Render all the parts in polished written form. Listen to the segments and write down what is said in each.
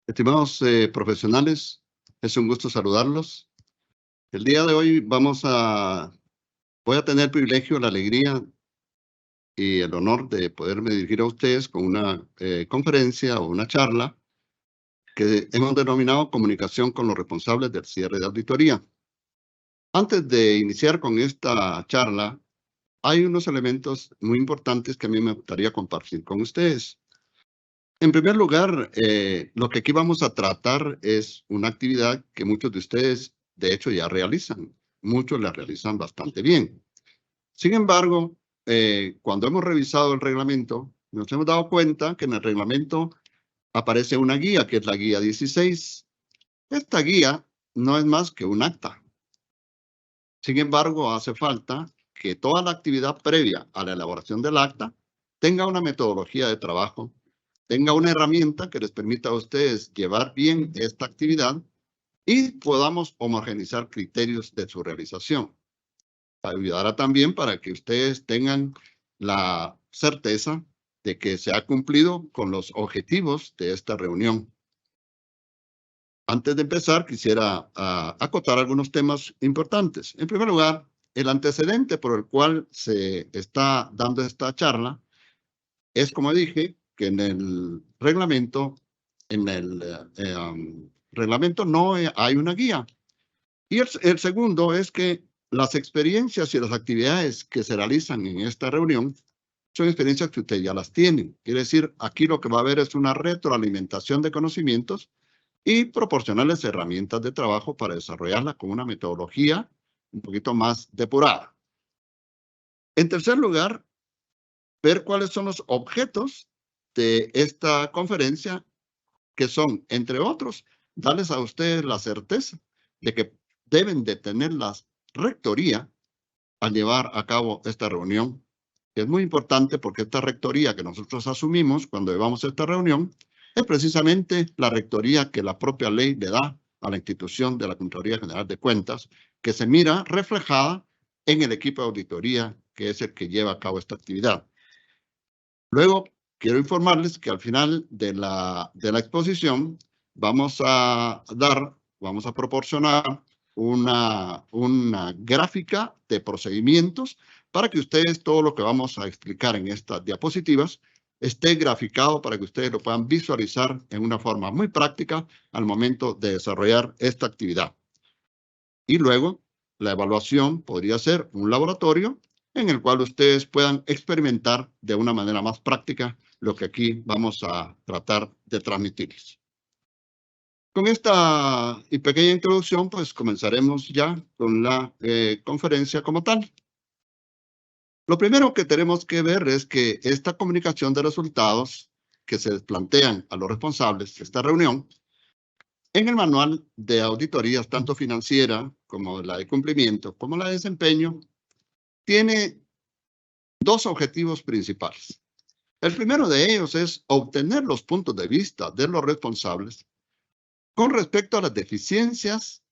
Estimados profesionales, es un gusto saludarlos. El día de hoy voy a tener el privilegio, la alegría y el honor de poderme dirigir a ustedes con una conferencia o una charla que hemos denominado Comunicación con los responsables del cierre de auditoría. Antes de iniciar con esta charla, hay unos elementos muy importantes que a mí me gustaría compartir con ustedes. En primer lugar, lo que aquí vamos a tratar es una actividad que muchos de ustedes, de hecho, ya realizan. Muchos la realizan bastante bien. Sin embargo, cuando hemos revisado el reglamento, nos hemos dado cuenta que en el reglamento aparece una guía, que es la guía 16. Esta guía no es más que un acta. Sin embargo, hace falta que toda la actividad previa a la elaboración del acta tenga una metodología de trabajo, tenga una herramienta que les permita a ustedes llevar bien esta actividad y podamos homogeneizar criterios de su realización. Ayudará también para que ustedes tengan la certeza de que se ha cumplido con los objetivos de esta reunión. Antes de empezar, quisiera acotar algunos temas importantes. En primer lugar, el antecedente por el cual se está dando esta charla es, como dije, que en el reglamento, no hay una guía. Y el segundo es que las experiencias y las actividades que se realizan en esta reunión son experiencias que ustedes ya las tienen. Quiere decir, aquí lo que va a haber es una retroalimentación de conocimientos y proporcionarles herramientas de trabajo para desarrollarla con una metodología un poquito más depurada. En tercer lugar, ver cuáles son los objetos de esta conferencia, que son, entre otros, darles a ustedes la certeza de que deben de tener la rectoría al llevar a cabo esta reunión. Es muy importante porque esta rectoría que nosotros asumimos cuando llevamos esta reunión es precisamente la rectoría que la propia ley le da a la institución de la Contraloría General de Cuentas, que se mira reflejada en el equipo de auditoría, que es el que lleva a cabo esta actividad. Luego, quiero informarles que al final de la exposición vamos a proporcionar una gráfica de procedimientos para que ustedes, todo lo que vamos a explicar en estas diapositivas, esté graficado para que ustedes lo puedan visualizar en una forma muy práctica al momento de desarrollar esta actividad. Y luego, la evaluación podría ser un laboratorio en el cual ustedes puedan experimentar de una manera más práctica lo que aquí vamos a tratar de transmitirles. Con esta pequeña introducción, pues comenzaremos ya con la conferencia como tal. Lo primero que tenemos que ver es que esta comunicación de resultados que se plantean a los responsables de esta reunión, en el manual de auditorías, tanto financiera como la de cumplimiento, como la de desempeño, tiene dos objetivos principales. El primero de ellos es obtener los puntos de vista de los responsables con respecto a las deficiencias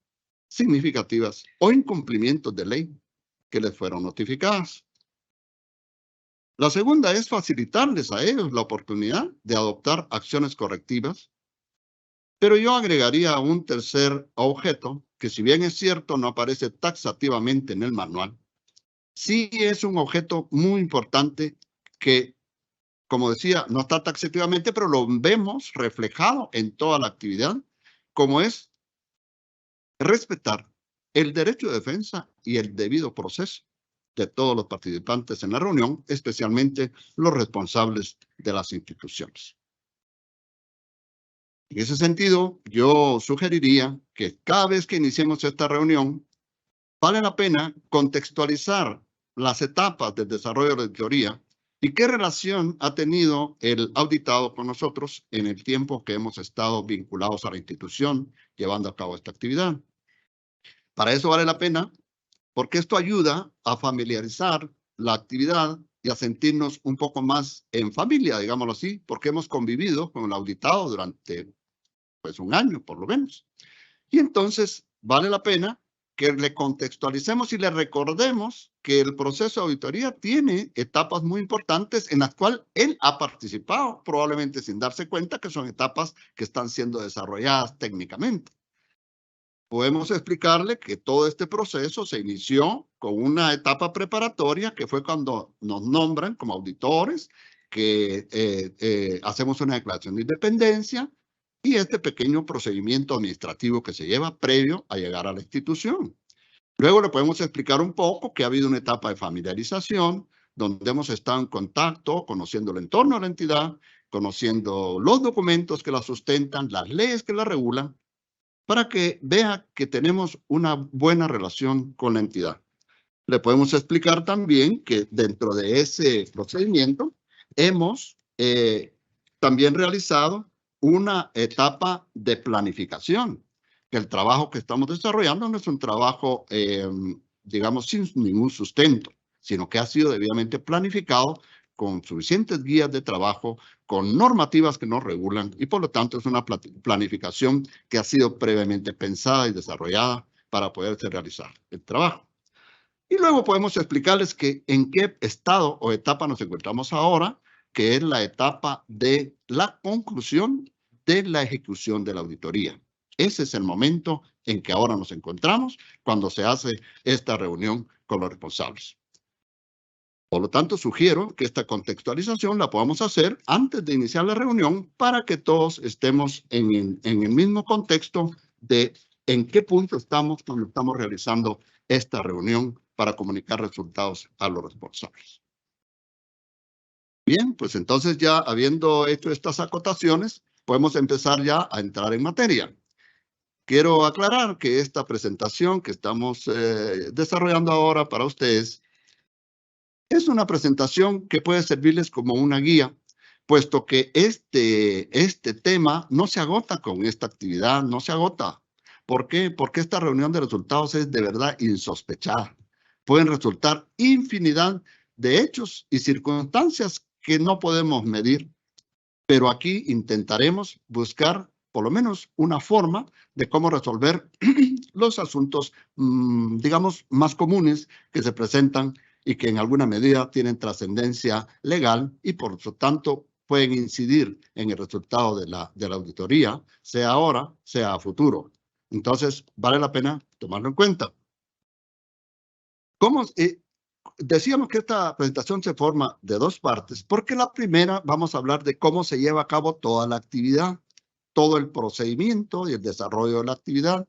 significativas o incumplimientos de ley que les fueron notificadas. La segunda es facilitarles a ellos la oportunidad de adoptar acciones correctivas, pero yo agregaría un tercer objeto que, si bien es cierto no aparece taxativamente en el manual, sí es un objeto muy importante que, como decía, no está taxativamente, pero lo vemos reflejado en toda la actividad, como es respetar el derecho de defensa y el debido proceso de todos los participantes en la reunión, especialmente los responsables de las instituciones. En ese sentido, yo sugeriría que cada vez que iniciemos esta reunión, vale la pena contextualizar las etapas del desarrollo de la auditoría y qué relación ha tenido el auditado con nosotros en el tiempo que hemos estado vinculados a la institución llevando a cabo esta actividad. Para eso vale la pena, porque esto ayuda a familiarizar la actividad y a sentirnos un poco más en familia, digámoslo así, porque hemos convivido con el auditado durante un año, por lo menos. Y entonces vale la pena que le contextualicemos y le recordemos que el proceso de auditoría tiene etapas muy importantes en las cuales él ha participado, probablemente sin darse cuenta que son etapas que están siendo desarrolladas técnicamente. Podemos explicarle que todo este proceso se inició con una etapa preparatoria que fue cuando nos nombran como auditores, que hacemos una declaración de independencia y este pequeño procedimiento administrativo que se lleva previo a llegar a la institución. Luego le podemos explicar un poco que ha habido una etapa de familiarización, donde hemos estado en contacto, conociendo el entorno de la entidad, conociendo los documentos que la sustentan, las leyes que la regulan, para que vea que tenemos una buena relación con la entidad. Le podemos explicar también que dentro de ese procedimiento hemos también realizado una etapa de planificación, que el trabajo que estamos desarrollando no es un trabajo, digamos, sin ningún sustento, sino que ha sido debidamente planificado con suficientes guías de trabajo, con normativas que nos regulan y por lo tanto es una planificación que ha sido previamente pensada y desarrollada para poderse realizar el trabajo. Y luego podemos explicarles que en qué estado o etapa nos encontramos ahora, que es la etapa de la conclusión de la ejecución de la auditoría. Ese es el momento en que ahora nos encontramos cuando se hace esta reunión con los responsables. Por lo tanto, sugiero que esta contextualización la podamos hacer antes de iniciar la reunión para que todos estemos en el mismo contexto de en qué punto estamos cuando estamos realizando esta reunión para comunicar resultados a los responsables. Bien, pues entonces ya habiendo hecho estas acotaciones, podemos empezar ya a entrar en materia. Quiero aclarar que esta presentación que estamos desarrollando ahora para ustedes es una presentación que puede servirles como una guía, puesto que este tema no se agota con esta actividad, no se agota. ¿Por qué? Porque esta reunión de resultados es de verdad insospechada. Pueden resultar infinidad de hechos y circunstancias que no podemos medir, pero aquí intentaremos buscar por lo menos una forma de cómo resolver los asuntos, digamos, más comunes que se presentan y que en alguna medida tienen trascendencia legal y por lo tanto pueden incidir en el resultado de la auditoría, sea ahora, sea a futuro. Entonces, vale la pena tomarlo en cuenta. Decíamos que esta presentación se forma de dos partes, porque la primera vamos a hablar de cómo se lleva a cabo toda la actividad, todo el procedimiento y el desarrollo de la actividad.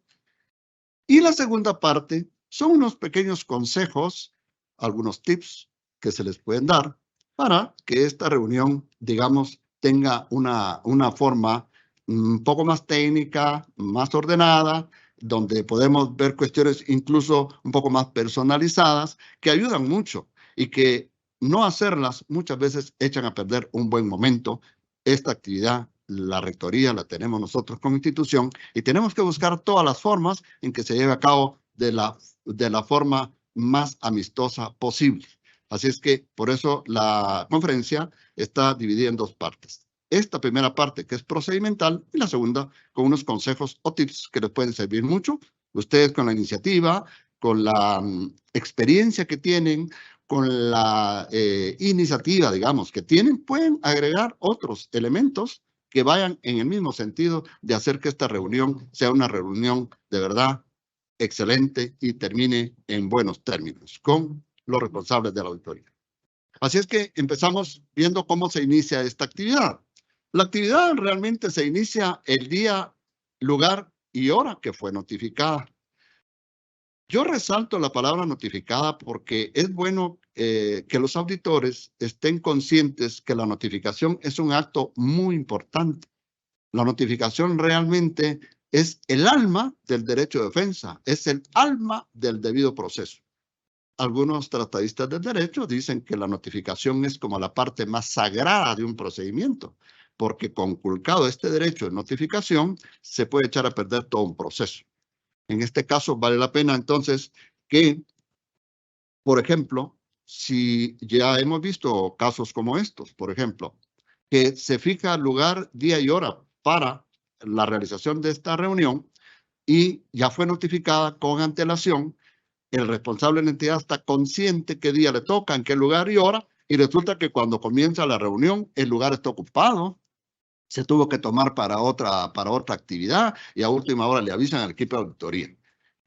Y la segunda parte son unos pequeños consejos, algunos tips que se les pueden dar para que esta reunión, digamos, tenga una forma un poco más técnica, más ordenada, donde podemos ver cuestiones incluso un poco más personalizadas que ayudan mucho y que no hacerlas muchas veces echan a perder un buen momento. Esta actividad, la rectoría la tenemos nosotros como institución y tenemos que buscar todas las formas en que se lleve a cabo de la forma más amistosa posible. Así es que por eso la conferencia está dividida en dos partes. Esta primera parte que es procedimental y la segunda con unos consejos o tips que les pueden servir mucho. Ustedes con la iniciativa, con la experiencia que tienen, con la iniciativa, digamos, que tienen, pueden agregar otros elementos que vayan en el mismo sentido de hacer que esta reunión sea una reunión de verdad excelente y termine en buenos términos con los responsables de la auditoría. Así es que empezamos viendo cómo se inicia esta actividad. La actividad realmente se inicia el día, lugar y hora que fue notificada. Yo resalto la palabra notificada porque es bueno que los auditores estén conscientes que la notificación es un acto muy importante. La notificación realmente es el alma del derecho de defensa, es el alma del debido proceso. Algunos tratadistas del derecho dicen que la notificación es como la parte más sagrada de un procedimiento, porque conculcado este derecho de notificación se puede echar a perder todo un proceso. En este caso vale la pena entonces que, por ejemplo, si ya hemos visto casos como estos, por ejemplo, que se fija lugar, día y hora para la realización de esta reunión, y ya fue notificada con antelación. El responsable de la entidad está consciente qué día le toca, en qué lugar y hora, y resulta que cuando comienza la reunión, el lugar está ocupado, se tuvo que tomar para otra actividad y a última hora le avisan al equipo de auditoría.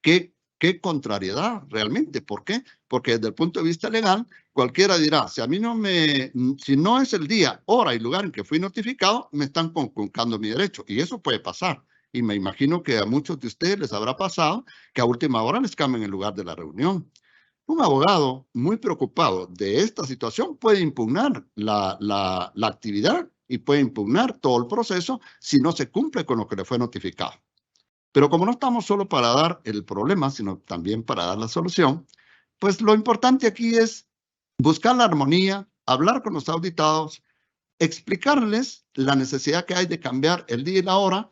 ¿Qué contrariedad realmente? ¿Por qué? Porque desde el punto de vista legal, cualquiera dirá, si no es el día, hora y lugar en que fui notificado, me están conculcando mi derecho. Y eso puede pasar. Y me imagino que a muchos de ustedes les habrá pasado que a última hora les cambien el lugar de la reunión. Un abogado muy preocupado de esta situación puede impugnar la actividad y puede impugnar todo el proceso si no se cumple con lo que le fue notificado. Pero como no estamos solo para dar el problema, sino también para dar la solución, pues lo importante aquí es buscar la armonía, hablar con los auditados, explicarles la necesidad que hay de cambiar el día y la hora,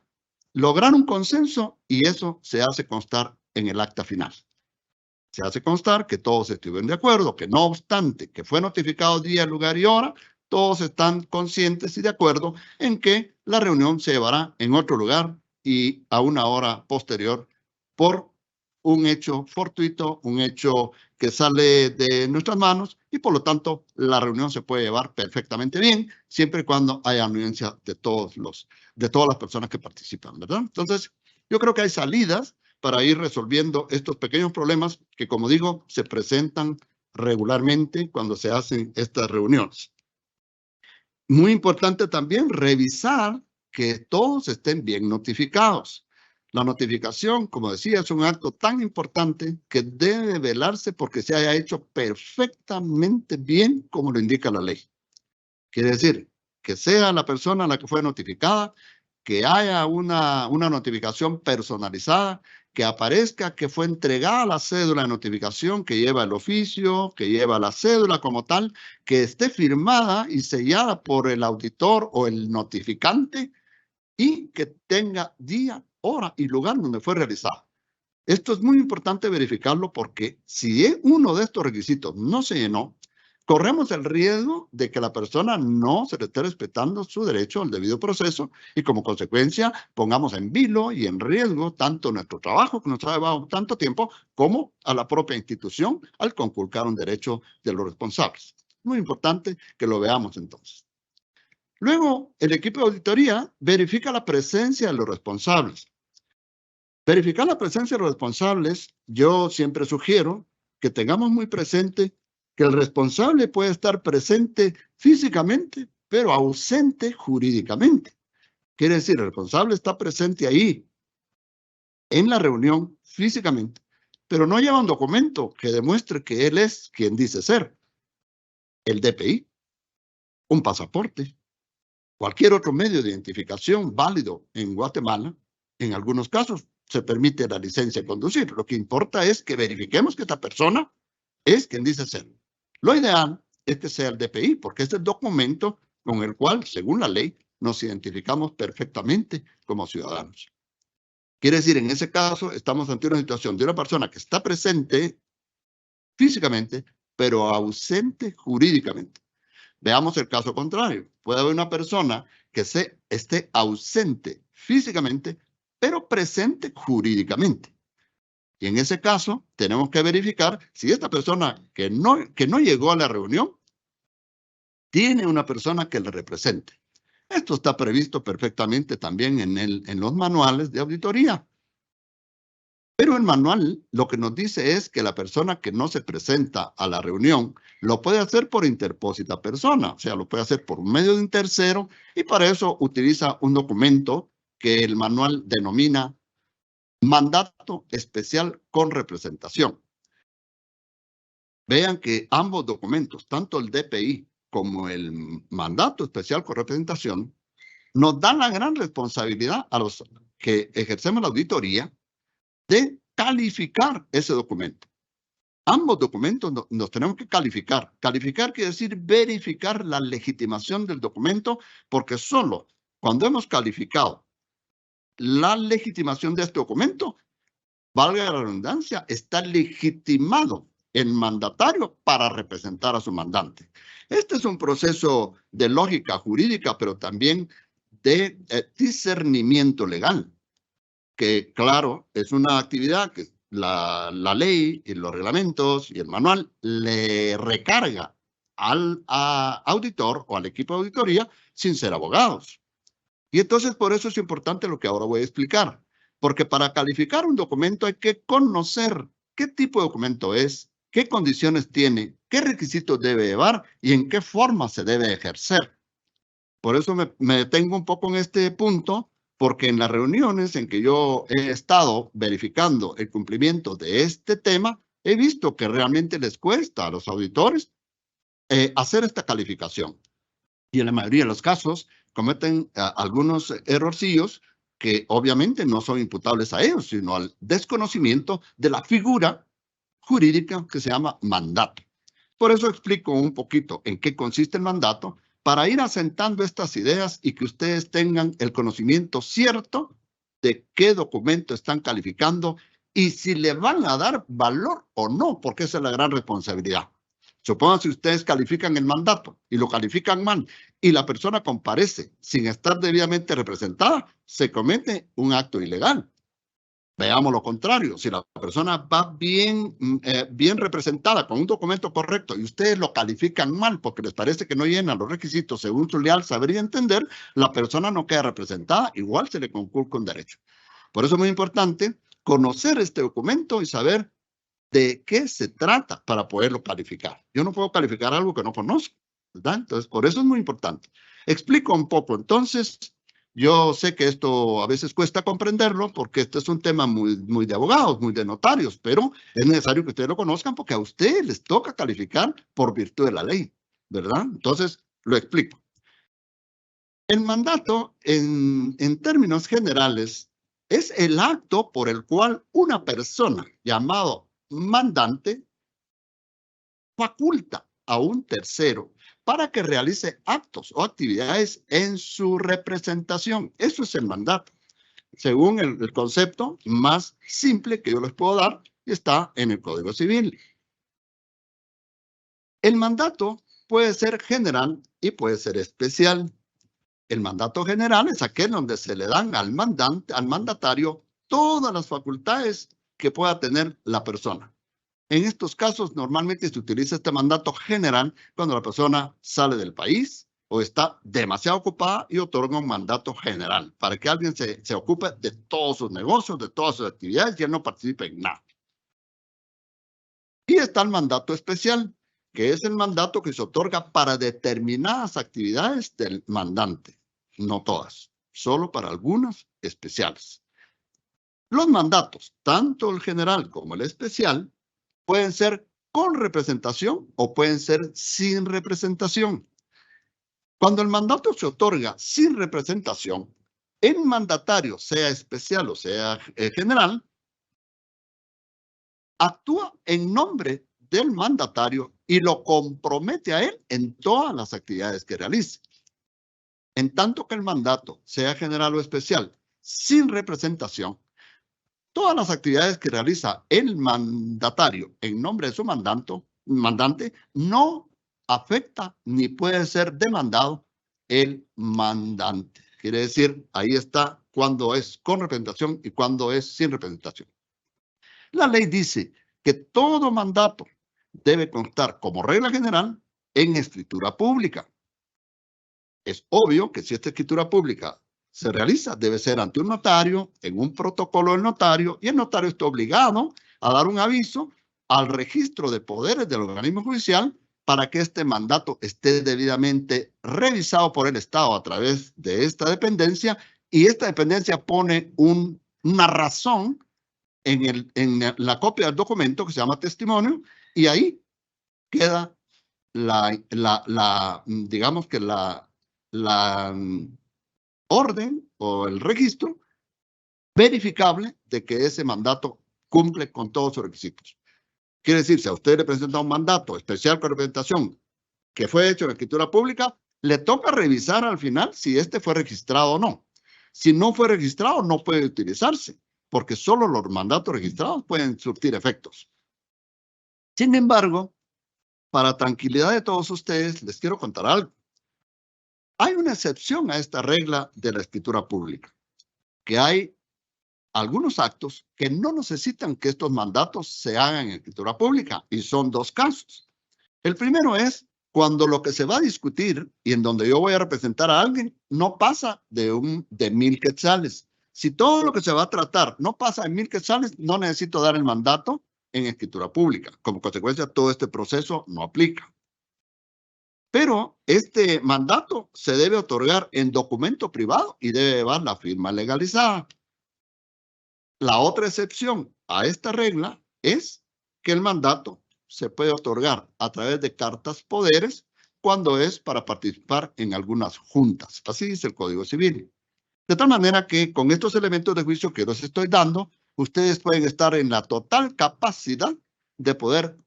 lograr un consenso y eso se hace constar en el acta final. Se hace constar que todos estuvieron de acuerdo, que no obstante que fue notificado día, lugar y hora, todos están conscientes y de acuerdo en que la reunión se llevará en otro lugar y a una hora posterior por un hecho fortuito, un hecho que sale de nuestras manos y por lo tanto la reunión se puede llevar perfectamente bien siempre y cuando haya anuencia de todas las personas que participan, ¿verdad? Entonces, yo creo que hay salidas para ir resolviendo estos pequeños problemas que, como digo, se presentan regularmente cuando se hacen estas reuniones. Muy importante también revisar que todos estén bien notificados. La notificación, como decía, es un acto tan importante que debe velarse porque se haya hecho perfectamente bien como lo indica la ley. Quiere decir, que sea la persona a la que fue notificada, que haya una notificación personalizada, que aparezca que fue entregada la cédula de notificación, que lleva el oficio, que lleva la cédula como tal, que esté firmada y sellada por el auditor o el notificante y que tenga día, hora y lugar donde fue realizada. Esto es muy importante verificarlo porque si uno de estos requisitos no se llenó, corremos el riesgo de que la persona no se le esté respetando su derecho al debido proceso y como consecuencia pongamos en vilo y en riesgo tanto nuestro trabajo que nos ha llevado tanto tiempo como a la propia institución al conculcar un derecho de los responsables. Muy importante que lo veamos entonces. Luego, el equipo de auditoría verifica la presencia de los responsables. Verificar la presencia de los responsables, yo siempre sugiero que tengamos muy presente que el responsable puede estar presente físicamente, pero ausente jurídicamente. Quiere decir, el responsable está presente ahí, en la reunión, físicamente, pero no lleva un documento que demuestre que él es quien dice ser. El DPI, un pasaporte, cualquier otro medio de identificación válido en Guatemala, en algunos casos se permite la licencia de conducir. Lo que importa es que verifiquemos que esta persona es quien dice ser. Lo ideal es que sea el DPI, porque es el documento con el cual, según la ley, nos identificamos perfectamente como ciudadanos. Quiere decir, en ese caso, estamos ante una situación de una persona que está presente físicamente, pero ausente jurídicamente. Veamos el caso contrario. Puede haber una persona que esté ausente físicamente, pero presente jurídicamente. Y en ese caso, tenemos que verificar si esta persona que no llegó a la reunión tiene una persona que le represente. Esto está previsto perfectamente también en los manuales de auditoría. Pero el manual lo que nos dice es que la persona que no se presenta a la reunión lo puede hacer por interpósita persona, o sea, lo puede hacer por medio de un tercero y para eso utiliza un documento que el manual denomina mandato especial con representación. Vean que ambos documentos, tanto el DPI como el mandato especial con representación, nos dan la gran responsabilidad a los que ejercemos la auditoría de calificar ese documento. Ambos documentos nos tenemos que calificar. Calificar quiere decir verificar la legitimación del documento, porque solo cuando hemos calificado la legitimación de este documento, valga la redundancia, está legitimado el mandatario para representar a su mandante. Este es un proceso de lógica jurídica, pero también de discernimiento legal. que claro, es una actividad que la ley y los reglamentos y el manual le recarga al auditor o al equipo de auditoría sin ser abogados. Y entonces por eso es importante lo que ahora voy a explicar, porque para calificar un documento hay que conocer qué tipo de documento es, qué condiciones tiene, qué requisitos debe llevar y en qué forma se debe ejercer. Por eso me detengo un poco en este punto, porque en las reuniones en que yo he estado verificando el cumplimiento de este tema, he visto que realmente les cuesta a los auditores hacer esta calificación. Y en la mayoría de los casos cometen algunos errorcillos que obviamente no son imputables a ellos, sino al desconocimiento de la figura jurídica que se llama mandato. Por eso explico un poquito en qué consiste el mandato, para ir asentando estas ideas y que ustedes tengan el conocimiento cierto de qué documento están calificando y si le van a dar valor o no, porque esa es la gran responsabilidad. Supongan si ustedes califican el mandato y lo califican mal y la persona comparece sin estar debidamente representada, se comete un acto ilegal. Veamos lo contrario, si la persona va bien representada con un documento correcto y ustedes lo califican mal porque les parece que no llenan los requisitos según su leal saber y entender, la persona no queda representada, igual se le conculca un derecho. Por eso es muy importante conocer este documento y saber de qué se trata para poderlo calificar. Yo no puedo calificar algo que no conozco, ¿verdad? Entonces, por eso es muy importante. Explico un poco, entonces. Yo sé que esto a veces cuesta comprenderlo porque este es un tema muy de abogados, muy de notarios, pero es necesario que ustedes lo conozcan porque a ustedes les toca calificar por virtud de la ley, ¿verdad? Entonces, lo explico. El mandato, en términos generales, es el acto por el cual una persona llamado mandante faculta a un tercero para que realice actos o actividades en su representación. Eso es el mandato, según el concepto más simple que yo les puedo dar, y está en el Código Civil. El mandato puede ser general y puede ser especial. El mandato general es aquel donde se le dan al mandatario todas las facultades que pueda tener la persona. En estos casos, normalmente se utiliza este mandato general cuando la persona sale del país o está demasiado ocupada y otorga un mandato general para que alguien se ocupe de todos sus negocios, de todas sus actividades y él no participe en nada. Y está el mandato especial, que es el mandato que se otorga para determinadas actividades del mandante, no todas, solo para algunas especiales. Los mandatos, tanto el general como el especial, pueden ser con representación o pueden ser sin representación. Cuando el mandato se otorga sin representación, el mandatario, sea especial o sea general, actúa en nombre del mandatario y lo compromete a él en todas las actividades que realice. En tanto que el mandato, sea general o especial, sin representación, todas las actividades que realiza el mandatario en nombre de su mandante no afecta ni puede ser demandado el mandante. Quiere decir, ahí está cuando es con representación y cuando es sin representación. La ley dice que todo mandato debe constar como regla general en escritura pública. Es obvio que si esta escritura pública se realiza, debe ser ante un notario, en un protocolo del notario, y el notario está obligado a dar un aviso al registro de poderes del organismo judicial para que este mandato esté debidamente revisado por el Estado a través de esta dependencia, y esta dependencia pone una razón en la copia del documento que se llama testimonio, y ahí queda digamos que la orden o el registro verificable de que ese mandato cumple con todos sus requisitos. Quiere decir, si a usted le presenta un mandato especial con representación que fue hecho en escritura pública, le toca revisar al final si este fue registrado o no. Si no fue registrado, no puede utilizarse, porque solo los mandatos registrados pueden surtir efectos. Sin embargo, para tranquilidad de todos ustedes, les quiero contar algo. Hay una excepción a esta regla de la escritura pública, que hay algunos actos que no necesitan que estos mandatos se hagan en escritura pública, y son dos casos. El primero es cuando lo que se va a discutir y en donde yo voy a representar a alguien no pasa de 1.000 quetzales. Si todo lo que se va a tratar no pasa de 1.000 quetzales, no necesito dar el mandato en escritura pública. Como consecuencia, todo este proceso no aplica. Pero este mandato se debe otorgar en documento privado y debe llevar la firma legalizada. La otra excepción a esta regla es que el mandato se puede otorgar a través de cartas poderes cuando es para participar en algunas juntas. Así dice el Código Civil. De tal manera que con estos elementos de juicio que les estoy dando, ustedes pueden estar en la total capacidad de poder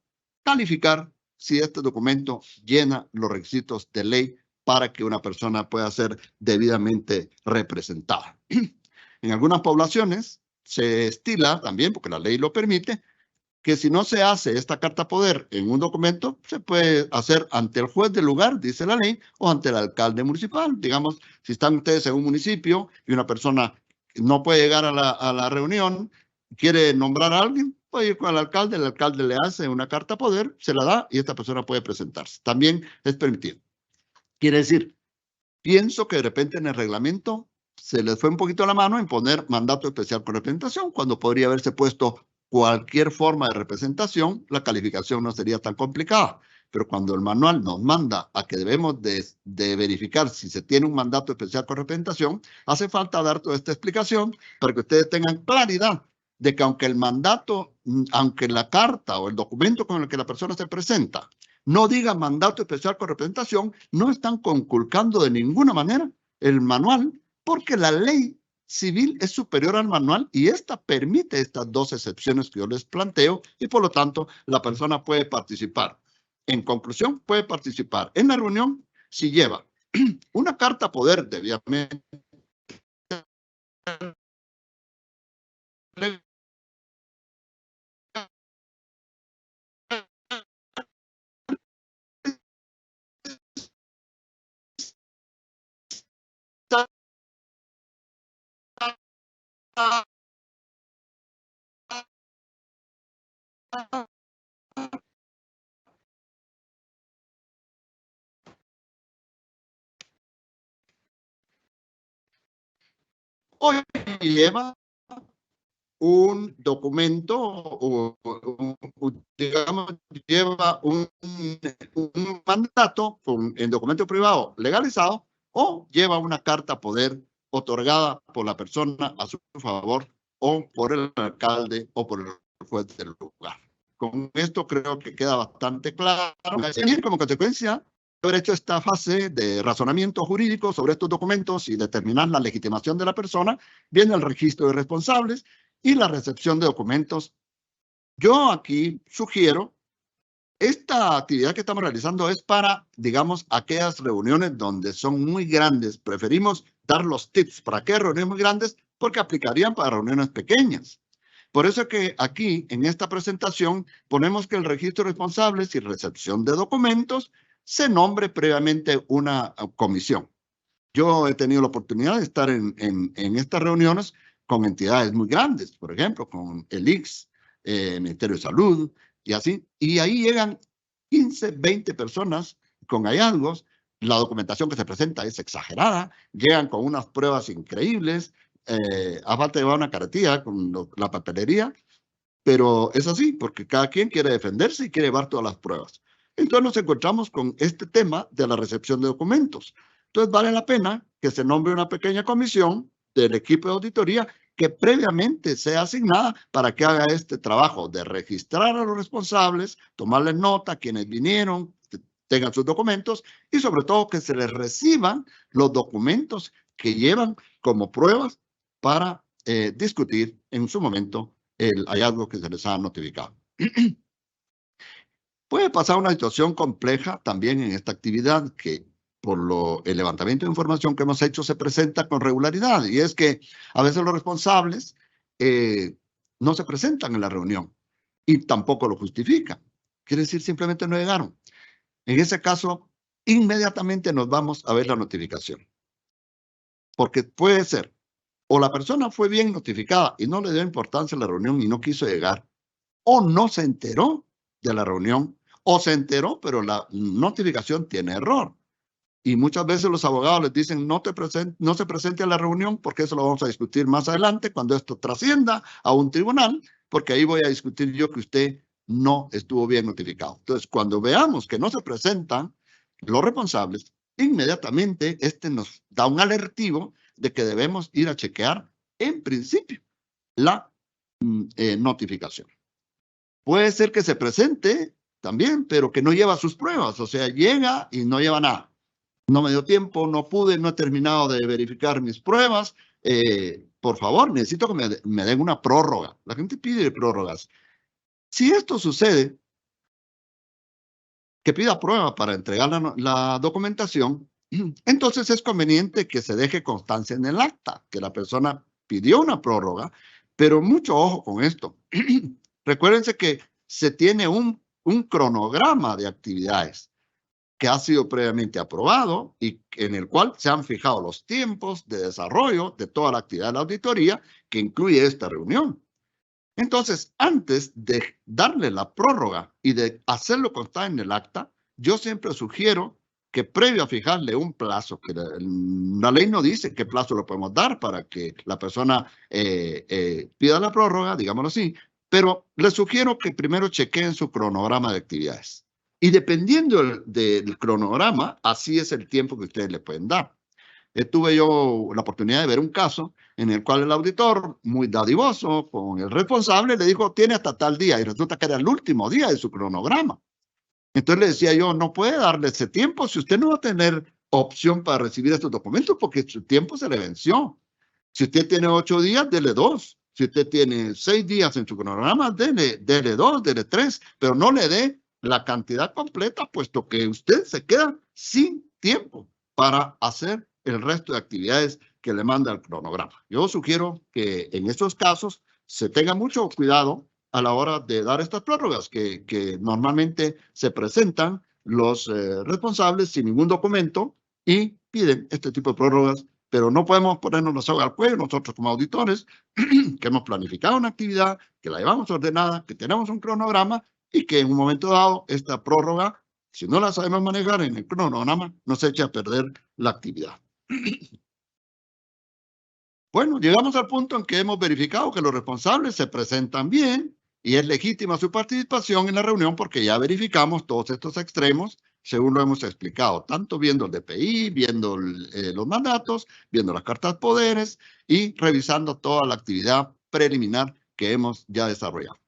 calificar si este documento llena los requisitos de ley para que una persona pueda ser debidamente representada. En algunas poblaciones se estila también, porque la ley lo permite, que si no se hace esta carta poder en un documento, se puede hacer ante el juez del lugar, dice la ley, o ante el alcalde municipal. Digamos, si están ustedes en un municipio y una persona no puede llegar a la reunión, quiere nombrar a alguien, puede ir con el alcalde le hace una carta poder, se la da y esta persona puede presentarse. También es permitido. Quiere decir, pienso que de repente en el reglamento se les fue un poquito la mano en poner mandato especial con representación, cuando podría haberse puesto cualquier forma de representación, la calificación no sería tan complicada. Pero cuando el manual nos manda a que debemos de verificar si se tiene un mandato especial con representación, hace falta dar toda esta explicación para que ustedes tengan claridad de que aunque el mandato, aunque la carta o el documento con el que la persona se presenta no diga mandato especial con representación, no están conculcando de ninguna manera el manual, porque la ley civil es superior al manual y esta permite estas dos excepciones que yo les planteo y por lo tanto la persona puede participar. En conclusión, puede participar en la reunión si lleva una carta poder debidamente o lleva un documento o digamos, lleva un mandato en documento privado legalizado o lleva una carta poder otorgada por la persona a su favor o por el alcalde o por el juez del lugar. Con esto creo que queda bastante claro. Y como consecuencia de haber hecho esta fase de razonamiento jurídico sobre estos documentos y determinar la legitimación de la persona, viene el registro de responsables y la recepción de documentos. Yo aquí sugiero, esta actividad que estamos realizando es para, digamos, aquellas reuniones donde son muy grandes. Preferimos dar los tips para aquellas reuniones muy grandes porque aplicarían para reuniones pequeñas. Por eso que aquí, en esta presentación, ponemos que el registro de responsables y recepción de documentos se nombre previamente una comisión. Yo he tenido la oportunidad de estar en estas reuniones con entidades muy grandes, por ejemplo, con el ICS, Ministerio de Salud, y así. Y ahí llegan 15, 20 personas con hallazgos. La documentación que se presenta es exagerada. Llegan con unas pruebas increíbles. A falta de llevar una carretilla con la papelería. Pero es así, porque cada quien quiere defenderse y quiere llevar todas las pruebas. Entonces nos encontramos con este tema de la recepción de documentos. Entonces vale la pena que se nombre una pequeña comisión del equipo de auditoría que previamente sea asignada para que haga este trabajo de registrar a los responsables, tomarles nota, quienes vinieron, que tengan sus documentos y sobre todo que se les reciban los documentos que llevan como pruebas para discutir en su momento el hallazgo que se les ha notificado. Puede pasar una situación compleja también en esta actividad que por el levantamiento de información que hemos hecho se presenta con regularidad y es que a veces los responsables no se presentan en la reunión y tampoco lo justifican. Quiere decir simplemente no llegaron. En ese caso, inmediatamente nos vamos a ver la notificación. Porque puede ser o la persona fue bien notificada y no le dio importancia a la reunión y no quiso llegar, o no se enteró de la reunión, o se enteró, pero la notificación tiene error. Y muchas veces los abogados les dicen no se presente a la reunión porque eso lo vamos a discutir más adelante cuando esto trascienda a un tribunal, porque ahí voy a discutir yo que usted no estuvo bien notificado. Entonces, cuando veamos que no se presentan los responsables, inmediatamente este nos da un alertivo de que debemos ir a chequear en principio la notificación. Puede ser que se presente también, pero que no lleva sus pruebas, o sea, llega y no lleva nada. No me dio tiempo, no pude, no he terminado de verificar mis pruebas. Por favor, necesito que me den una prórroga. La gente pide prórrogas. Si esto sucede, que pida prueba para entregar la documentación, entonces es conveniente que se deje constancia en el acta, que la persona pidió una prórroga, pero mucho ojo con esto. Recuérdense que se tiene un cronograma de actividades que ha sido previamente aprobado y en el cual se han fijado los tiempos de desarrollo de toda la actividad de la auditoría que incluye esta reunión. Entonces, antes de darle la prórroga y de hacerlo constar en el acta, yo siempre sugiero que previo a fijarle un plazo, que la ley no dice qué plazo le podemos dar para que la persona pida la prórroga, digámoslo así, pero les sugiero que primero chequeen su cronograma de actividades. Y dependiendo del cronograma, así es el tiempo que ustedes le pueden dar. Tuve yo la oportunidad de ver un caso en el cual el auditor, muy dadivoso con el responsable, le dijo, tiene hasta tal día, y resulta que era el último día de su cronograma. Entonces le decía yo, no puede darle ese tiempo si usted no va a tener opción para recibir estos documentos porque su tiempo se le venció. Si usted tiene 8 días, dele 2. Si usted tiene 6 días en su cronograma, dele 2, dele 3, pero no le dé la cantidad completa, puesto que usted se queda sin tiempo para hacer el resto de actividades que le manda el cronograma. Yo sugiero que en estos casos se tenga mucho cuidado a la hora de dar estas prórrogas, que normalmente se presentan los responsables sin ningún documento y piden este tipo de prórrogas, pero no podemos ponernos la soga al cuello nosotros como auditores, que hemos planificado una actividad, que la llevamos ordenada, que tenemos un cronograma y que en un momento dado esta prórroga, si no la sabemos manejar en el cronograma, nos echa a perder la actividad. Bueno, llegamos al punto en que hemos verificado que los responsables se presentan bien y es legítima su participación en la reunión porque ya verificamos todos estos extremos según lo hemos explicado, tanto viendo el DPI, viendo los mandatos, viendo las cartas poderes y revisando toda la actividad preliminar que hemos ya desarrollado.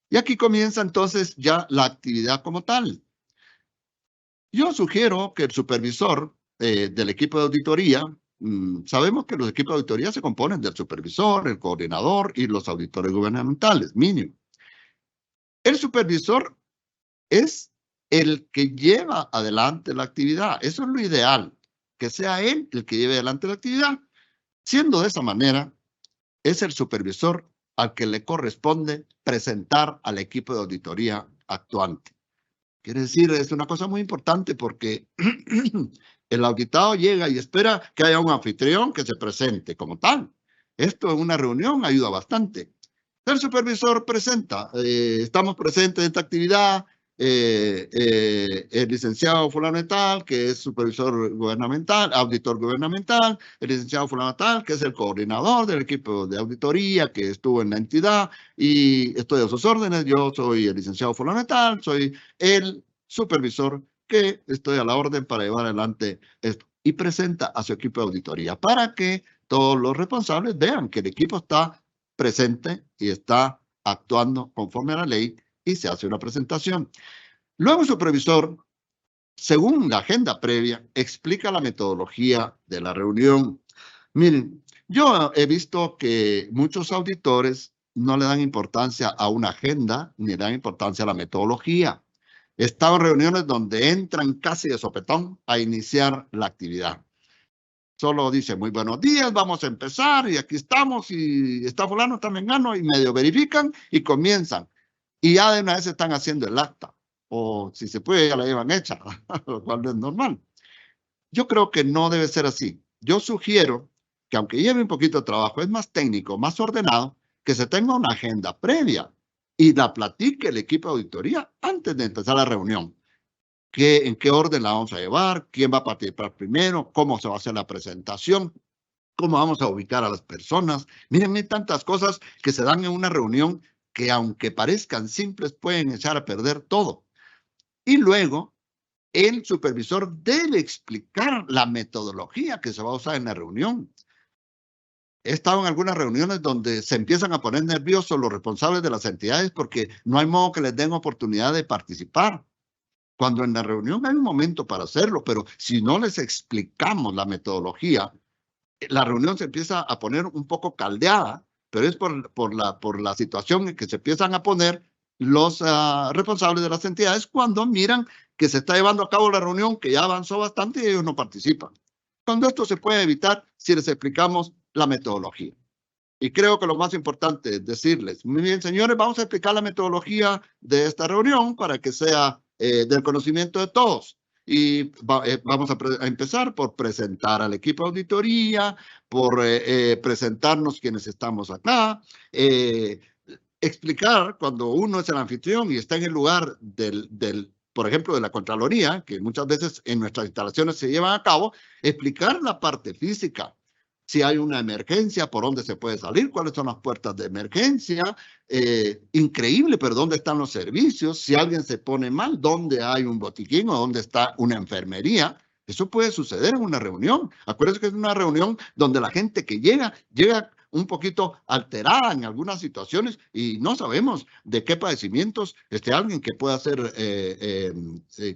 Y aquí comienza entonces ya la actividad como tal. Yo sugiero que el supervisor del equipo de auditoría, sabemos que los equipos de auditoría se componen del supervisor, el coordinador y los auditores gubernamentales, mínimo. El supervisor es el que lleva adelante la actividad. Eso es lo ideal, que sea él el que lleve adelante la actividad. Siendo de esa manera, es el supervisor al que le corresponde presentar al equipo de auditoría actuante. Quiere decir, es una cosa muy importante porque el auditado llega y espera que haya un anfitrión que se presente como tal. Esto en una reunión ayuda bastante. El supervisor presenta, estamos presentes en esta actividad, el licenciado fulano de tal, que es supervisor gubernamental, auditor gubernamental, el licenciado fulano de tal, que es el coordinador del equipo de auditoría que estuvo en la entidad y estoy a sus órdenes, yo soy el licenciado fulano de tal, soy el supervisor que estoy a la orden para llevar adelante esto. Y presenta a su equipo de auditoría para que todos los responsables vean que el equipo está presente y está actuando conforme a la ley y se hace una presentación. Luego el supervisor, según la agenda previa, explica la metodología de la reunión. Miren, yo he visto que muchos auditores no le dan importancia a una agenda ni le dan importancia a la metodología. He estado en reuniones donde entran casi de sopetón a iniciar la actividad. Solo dice, muy buenos días, vamos a empezar y aquí estamos y está fulano, está mengano y medio verifican y comienzan. Y ya de una vez están haciendo el acta. O si se puede, ya la llevan hecha, lo cual no es normal. Yo creo que no debe ser así. Yo sugiero que aunque lleve un poquito de trabajo, es más técnico, más ordenado, que se tenga una agenda previa y la platique el equipo de auditoría antes de empezar la reunión. ¿En qué orden la vamos a llevar? ¿Quién va a participar primero? ¿Cómo se va a hacer la presentación? ¿Cómo vamos a ubicar a las personas? Miren, hay tantas cosas que se dan en una reunión que aunque parezcan simples, pueden echar a perder todo. Y luego, el supervisor debe explicar la metodología que se va a usar en la reunión. He estado en algunas reuniones donde se empiezan a poner nerviosos los responsables de las entidades porque no hay modo que les den oportunidad de participar. Cuando en la reunión hay un momento para hacerlo, pero si no les explicamos la metodología, la reunión se empieza a poner un poco caldeada, pero es por la situación en que se empiezan a poner los responsables de las entidades cuando miran que se está llevando a cabo la reunión, que ya avanzó bastante y ellos no participan. Cuando esto se puede evitar si les explicamos la metodología. Y creo que lo más importante es decirles, muy bien, señores, vamos a explicar la metodología de esta reunión para que sea del conocimiento de todos. Y vamos a empezar por presentar al equipo de auditoría, por presentarnos quienes estamos acá, explicar cuando uno es el anfitrión y está en el lugar por ejemplo, de la Contraloría, que muchas veces en nuestras instalaciones se llevan a cabo, explicar la parte física. Si hay una emergencia, por dónde se puede salir, cuáles son las puertas de emergencia. Increíble, pero dónde están los servicios. Si alguien se pone mal, dónde hay un botiquín o dónde está una enfermería. Eso puede suceder en una reunión. Acuérdense que es una reunión donde la gente que llega un poquito alterada en algunas situaciones y no sabemos de qué padecimientos alguien que pueda ser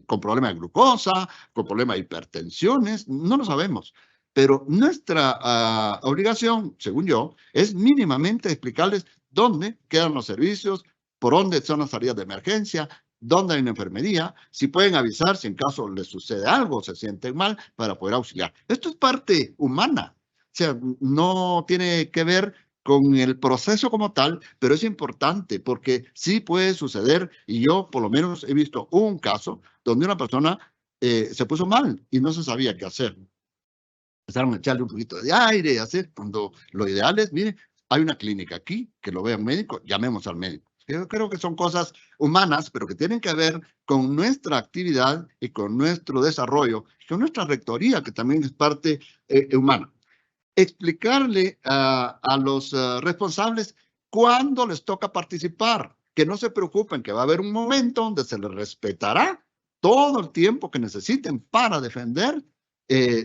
con problema de glucosa, con problema de hipertensiones, no lo sabemos. Pero nuestra obligación, según yo, es mínimamente explicarles dónde quedan los servicios, por dónde son las salidas de emergencia, dónde hay una enfermería, si pueden avisar si en caso les sucede algo, se sienten mal, para poder auxiliar. Esto es parte humana, o sea, no tiene que ver con el proceso como tal, pero es importante porque sí puede suceder, y yo por lo menos he visto un caso donde una persona se puso mal y no se sabía qué hacer. Empezaron a echarle un poquito de aire y hacer, cuando lo ideal es, mire, hay una clínica aquí, que lo vea un médico, llamemos al médico. Yo creo que son cosas humanas, pero que tienen que ver con nuestra actividad y con nuestro desarrollo, con nuestra rectoría, que también es parte humana. Explicarle a los responsables cuándo les toca participar, que no se preocupen, que va a haber un momento donde se les respetará todo el tiempo que necesiten para defender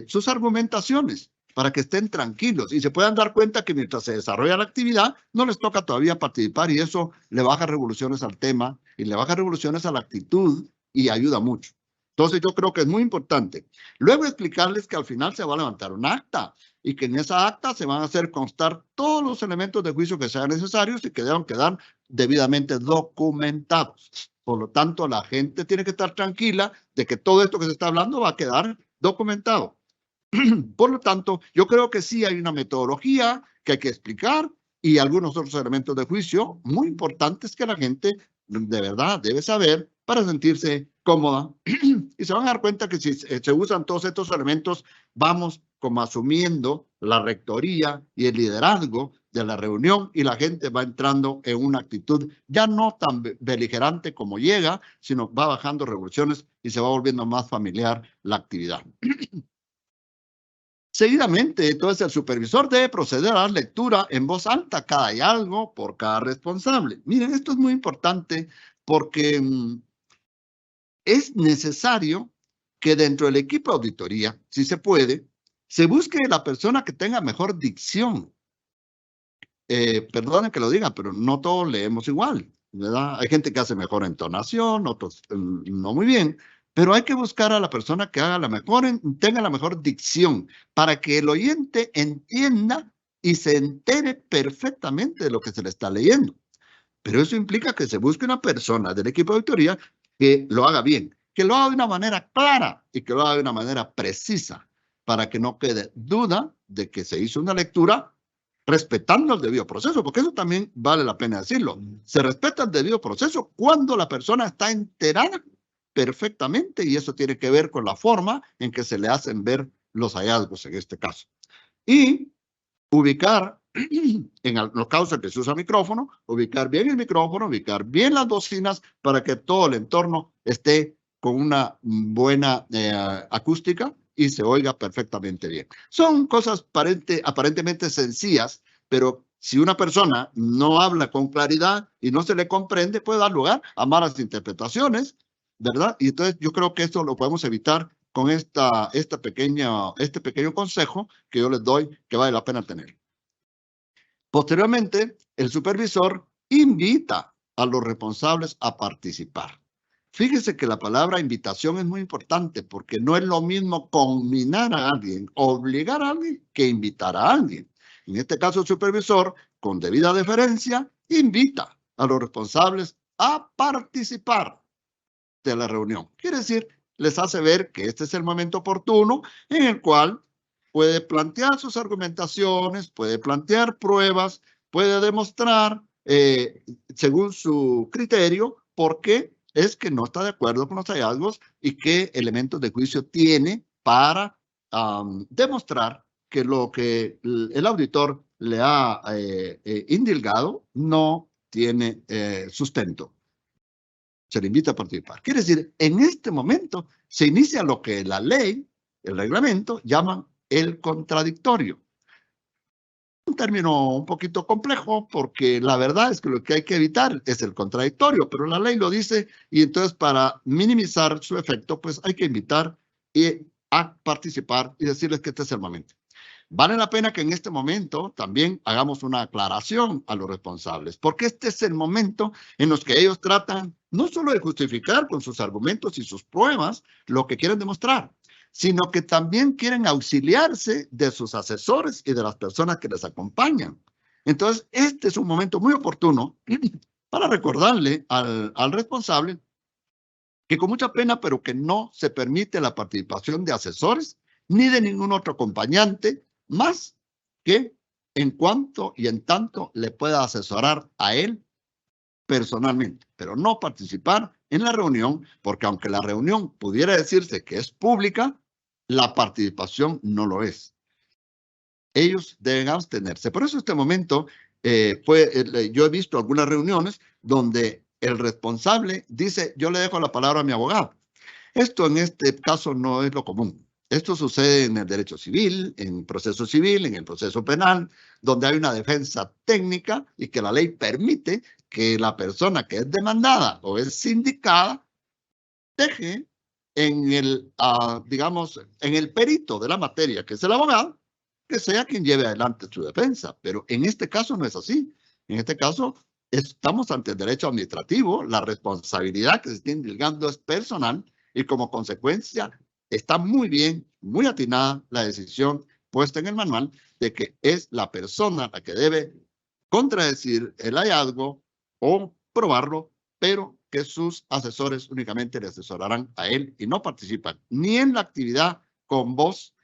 sus argumentaciones, para que estén tranquilos y se puedan dar cuenta que mientras se desarrolla la actividad, no les toca todavía participar y eso le baja revoluciones al tema y le baja revoluciones a la actitud y ayuda mucho. Entonces yo creo que es muy importante. Luego explicarles que al final se va a levantar un acta y que en esa acta se van a hacer constar todos los elementos de juicio que sean necesarios y que deban quedar debidamente documentados. Por lo tanto, la gente tiene que estar tranquila de que todo esto que se está hablando va a quedar documentado. Por lo tanto, yo creo que sí hay una metodología que hay que explicar y algunos otros elementos de juicio muy importantes que la gente de verdad debe saber para sentirse cómoda. Y se van a dar cuenta que si se usan todos estos elementos, vamos como asumiendo la rectoría y el liderazgo de la reunión y la gente va entrando en una actitud ya no tan beligerante como llega, sino va bajando revoluciones y se va volviendo más familiar la actividad. Seguidamente, entonces, el supervisor debe proceder a la lectura en voz alta cada algo por cada responsable. Miren, esto es muy importante porque es necesario que dentro del equipo de auditoría, si se puede, se busque la persona que tenga mejor dicción. Perdonen que lo diga, pero no todos leemos igual, ¿verdad? Hay gente que hace mejor entonación, otros no muy bien, pero hay que buscar a la persona que haga tenga la mejor dicción para que el oyente entienda y se entere perfectamente de lo que se le está leyendo. Pero eso implica que se busque una persona del equipo de auditoría que lo haga bien, que lo haga de una manera clara y que lo haga de una manera precisa, para que no quede duda de que se hizo una lectura respetando el debido proceso, porque eso también vale la pena decirlo. Se respeta el debido proceso cuando la persona está enterada perfectamente y eso tiene que ver con la forma en que se le hacen ver los hallazgos en este caso. Y ubicar, en los casos que se usa micrófono, ubicar bien el micrófono, ubicar bien las bocinas para que todo el entorno esté con una buena acústica y se oiga perfectamente bien. Son cosas aparentemente sencillas, pero si una persona no habla con claridad y no se le comprende, puede dar lugar a malas interpretaciones, ¿verdad? Y entonces yo creo que esto lo podemos evitar con este pequeño consejo que yo les doy, que vale la pena tener. Posteriormente, el supervisor invita a los responsables a participar. Fíjese que la palabra invitación es muy importante porque no es lo mismo combinar a alguien, obligar a alguien, que invitar a alguien. En este caso, el supervisor, con debida deferencia, invita a los responsables a participar de la reunión. Quiere decir, les hace ver que este es el momento oportuno en el cual puede plantear sus argumentaciones, puede plantear pruebas, puede demostrar, según su criterio, por qué es que no está de acuerdo con los hallazgos y qué elementos de juicio tiene para demostrar que lo que el auditor le ha indilgado no tiene sustento. Se le invita a participar. Quiere decir, en este momento se inicia lo que la ley, el reglamento, llaman el contradictorio. Un término un poquito complejo porque la verdad es que lo que hay que evitar es el contradictorio, pero la ley lo dice y entonces para minimizar su efecto, pues hay que invitar a participar y decirles que este es el momento. Vale la pena que en este momento también hagamos una aclaración a los responsables, porque este es el momento en los que ellos tratan no solo de justificar con sus argumentos y sus pruebas lo que quieren demostrar, sino que también quieren auxiliarse de sus asesores y de las personas que les acompañan. Entonces, este es un momento muy oportuno para recordarle al responsable que con mucha pena, pero que no se permite la participación de asesores ni de ningún otro acompañante, más que en cuanto y en tanto le pueda asesorar a él personalmente, pero no participar en la reunión, porque aunque la reunión pudiera decirse que es pública, la participación no lo es. Ellos deben abstenerse. Por eso este momento, yo he visto algunas reuniones donde el responsable dice, yo le dejo la palabra a mi abogado. Esto en este caso no es lo común. Esto sucede en el derecho civil, en el proceso civil, en el proceso penal, donde hay una defensa técnica y que la ley permite que la persona que es demandada o es sindicada deje en el, digamos, en el perito de la materia, que es el abogado, que sea quien lleve adelante su defensa. Pero en este caso no es así. En este caso estamos ante el derecho administrativo, la responsabilidad que se está indilgando es personal y como consecuencia está muy bien, muy atinada la decisión puesta en el manual de que es la persona la que debe contradecir el hallazgo o probarlo, pero que sus asesores únicamente le asesorarán a él y no participan ni en la actividad con voz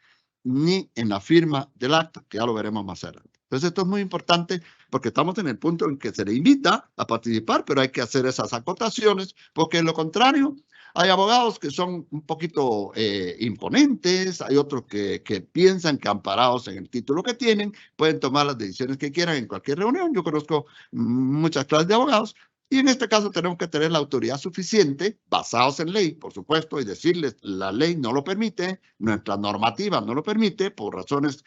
ni en la firma del acta, que ya lo veremos más adelante. Entonces esto es muy importante porque estamos en el punto en que se le invita a participar, pero hay que hacer esas acotaciones porque en lo contrario hay abogados que son un poquito imponentes, hay otros que piensan que amparados en el título que tienen pueden tomar las decisiones que quieran en cualquier reunión. Yo conozco muchas clases de abogados y en este caso tenemos que tener la autoridad suficiente, basados en ley, por supuesto, y decirles la ley no lo permite, nuestra normativa no lo permite por razones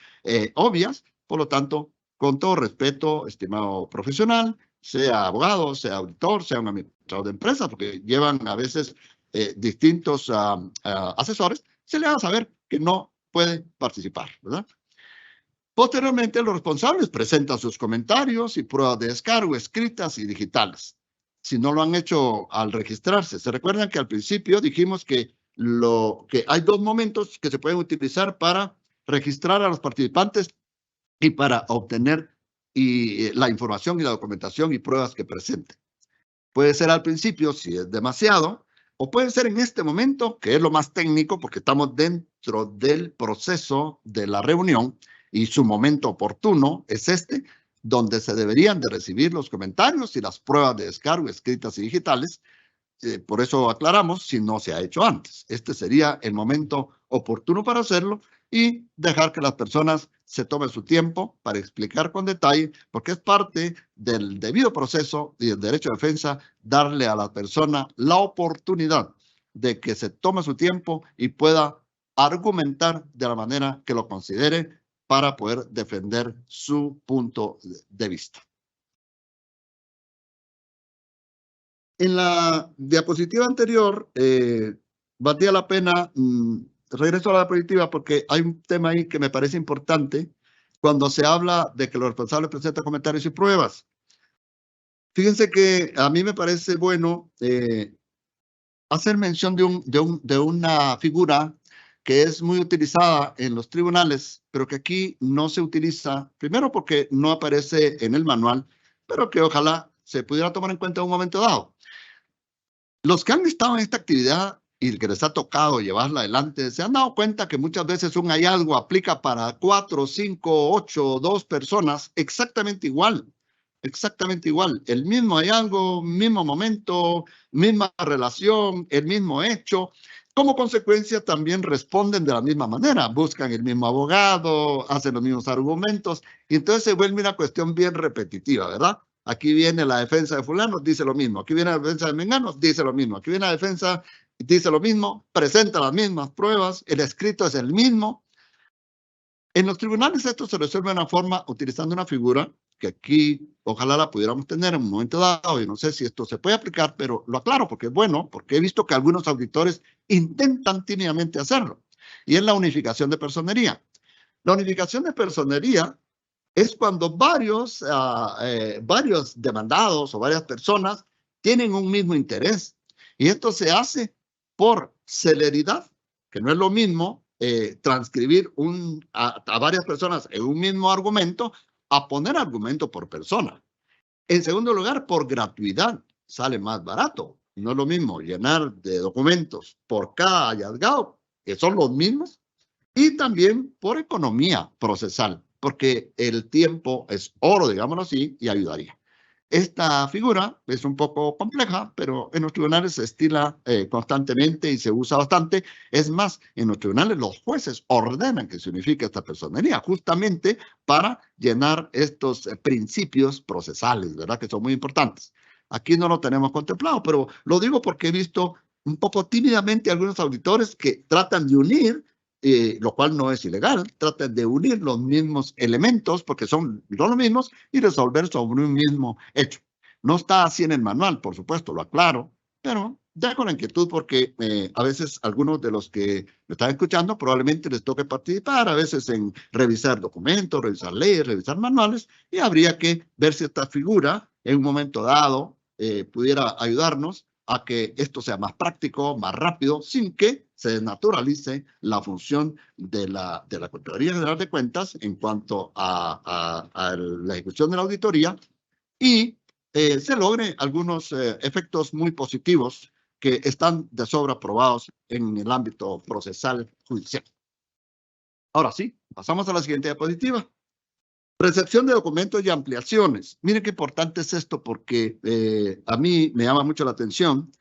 obvias. Por lo tanto, con todo respeto, estimado profesional, sea abogado, sea auditor, sea un administrador de empresas, porque llevan a veces distintos asesores, se le haga saber que no puede participar, ¿verdad? Posteriormente, los responsables presentan sus comentarios y pruebas de descargo escritas y digitales. Si no lo han hecho al registrarse, se recuerdan que al principio dijimos que hay dos momentos que se pueden utilizar para registrar a los participantes y para obtener la información y la documentación y pruebas que presenten. Puede ser al principio, si es demasiado, o puede ser en este momento, que es lo más técnico, porque estamos dentro del proceso de la reunión y su momento oportuno es este, donde se deberían de recibir los comentarios y las pruebas de descargo escritas y digitales. Por eso aclaramos si no se ha hecho antes. Este sería el momento oportuno para hacerlo y dejar que las personas se tome su tiempo para explicar con detalle, porque es parte del debido proceso y del derecho de defensa darle a la persona la oportunidad de que se tome su tiempo y pueda argumentar de la manera que lo considere para poder defender su punto de vista. En la diapositiva anterior, valía la pena, regreso a la diapositiva porque hay un tema ahí que me parece importante cuando se habla de que los responsables presentan comentarios y pruebas. Fíjense que a mí me parece bueno hacer mención de una figura que es muy utilizada en los tribunales, pero que aquí no se utiliza, primero porque no aparece en el manual, pero que ojalá se pudiera tomar en cuenta en un momento dado. Los que han estado en esta actividad y que les ha tocado llevarla adelante, se han dado cuenta que muchas veces un hallazgo aplica para 4, 5, 8, 2 personas exactamente igual. Exactamente igual. El mismo hallazgo, mismo momento, misma relación, el mismo hecho. Como consecuencia también responden de la misma manera. Buscan el mismo abogado, hacen los mismos argumentos. Y entonces se vuelve una cuestión bien repetitiva, ¿verdad? Aquí viene la defensa de fulano, dice lo mismo. Aquí viene la defensa de mengano, dice lo mismo. Aquí viene la defensa, dice lo mismo, presenta las mismas pruebas, el escrito es el mismo. En los tribunales esto se resuelve de una forma utilizando una figura que aquí ojalá la pudiéramos tener en un momento dado. Y no sé si esto se puede aplicar, pero lo aclaro porque es bueno, porque he visto que algunos auditores intentan tímidamente hacerlo. Y es la unificación de personería. La unificación de personería es cuando varios demandados o varias personas tienen un mismo interés. Y esto se hace por celeridad, que no es lo mismo transcribir a varias personas en un mismo argumento a poner argumento por persona. En segundo lugar, por gratuidad, sale más barato. No es lo mismo llenar de documentos por cada hallazgado, que son los mismos, y también por economía procesal, porque el tiempo es oro, digámoslo así, y ayudaría. Esta figura es un poco compleja, pero en los tribunales se estila constantemente y se usa bastante. Es más, en los tribunales los jueces ordenan que se unifique esta personería justamente para llenar estos principios procesales, ¿verdad? Que son muy importantes. Aquí no lo tenemos contemplado, pero lo digo porque he visto un poco tímidamente algunos auditores que tratan de unir lo cual no es ilegal, tratan de unir los mismos elementos porque son los mismos y resolver sobre un mismo hecho. No está así en el manual, por supuesto, lo aclaro, pero dejo la inquietud porque a veces algunos de los que me están escuchando probablemente les toque participar, a veces en revisar documentos, revisar leyes, revisar manuales, y habría que ver si esta figura en un momento dado pudiera ayudarnos a que esto sea más práctico, más rápido, sin que se desnaturalice la función de la Contraloría General de Cuentas en cuanto a la ejecución de la auditoría y se logre algunos efectos muy positivos que están de sobra probados en el ámbito procesal judicial. Ahora sí, pasamos a la siguiente diapositiva. Recepción de documentos y ampliaciones. Miren qué importante es esto porque a mí me llama mucho la atención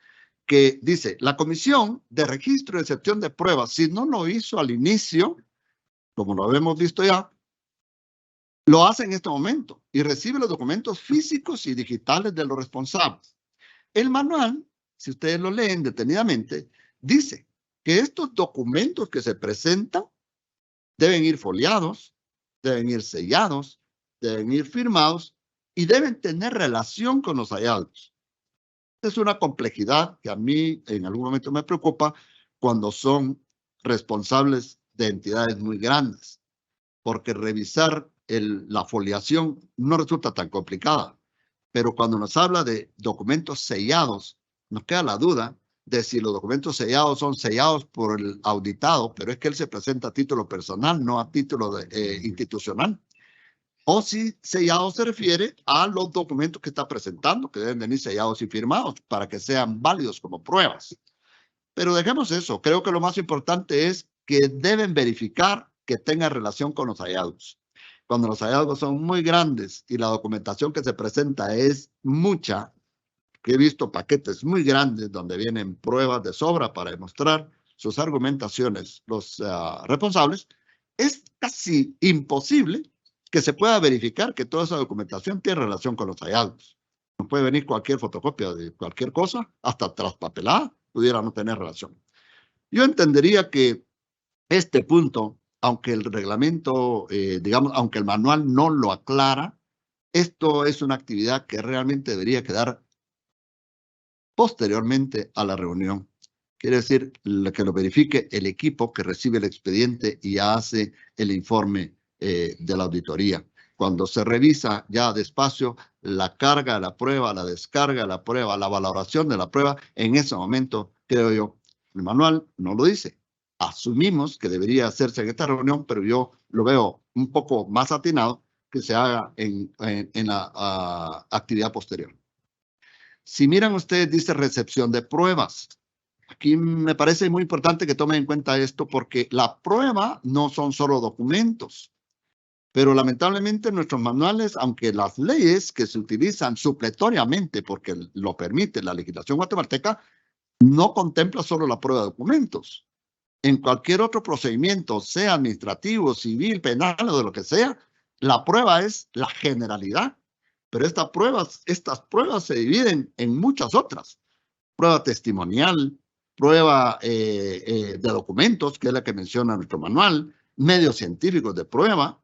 que dice, la Comisión de Registro y Recepción de Pruebas, si no lo hizo al inicio, como lo hemos visto ya, lo hace en este momento y recibe los documentos físicos y digitales de los responsables. El manual, si ustedes lo leen detenidamente, dice que estos documentos que se presentan deben ir foliados, deben ir sellados, deben ir firmados y deben tener relación con los hallazgos. Es una complejidad que a mí en algún momento me preocupa cuando son responsables de entidades muy grandes, porque revisar la foliación no resulta tan complicada. Pero cuando nos habla de documentos sellados, nos queda la duda de si los documentos sellados son sellados por el auditado, pero es que él se presenta a título personal, no a título institucional. O si sellado se refiere a los documentos que está presentando, que deben venir sellados y firmados para que sean válidos como pruebas. Pero dejemos eso. Creo que lo más importante es que deben verificar que tenga relación con los hallazgos. Cuando los hallazgos son muy grandes y la documentación que se presenta es mucha, que he visto paquetes muy grandes donde vienen pruebas de sobra para demostrar sus argumentaciones, los responsables, es casi imposible que se pueda verificar que toda esa documentación tiene relación con los hallazgos. No puede venir cualquier fotocopia de cualquier cosa, hasta traspapelada, pudiera no tener relación. Yo entendería que este punto, aunque el reglamento, digamos, aunque el manual no lo aclara, esto es una actividad que realmente debería quedar posteriormente a la reunión. Quiere decir que lo verifique el equipo que recibe el expediente y hace el informe de la auditoría. Cuando se revisa ya despacio la carga de la prueba, la descarga de la prueba, la valoración de la prueba, en ese momento, creo yo, el manual no lo dice. Asumimos que debería hacerse en esta reunión, pero yo lo veo un poco más atinado que se haga en la actividad posterior. Si miran ustedes, dice recepción de pruebas. Aquí me parece muy importante que tomen en cuenta esto porque la prueba no son solo documentos, pero lamentablemente nuestros manuales, aunque las leyes que se utilizan supletoriamente porque lo permite la legislación guatemalteca, no contempla solo la prueba de documentos. En cualquier otro procedimiento, sea administrativo, civil, penal o de lo que sea, la prueba es la generalidad. Pero estas pruebas se dividen en muchas otras. Prueba testimonial, prueba de documentos, que es la que menciona nuestro manual, medios científicos de prueba,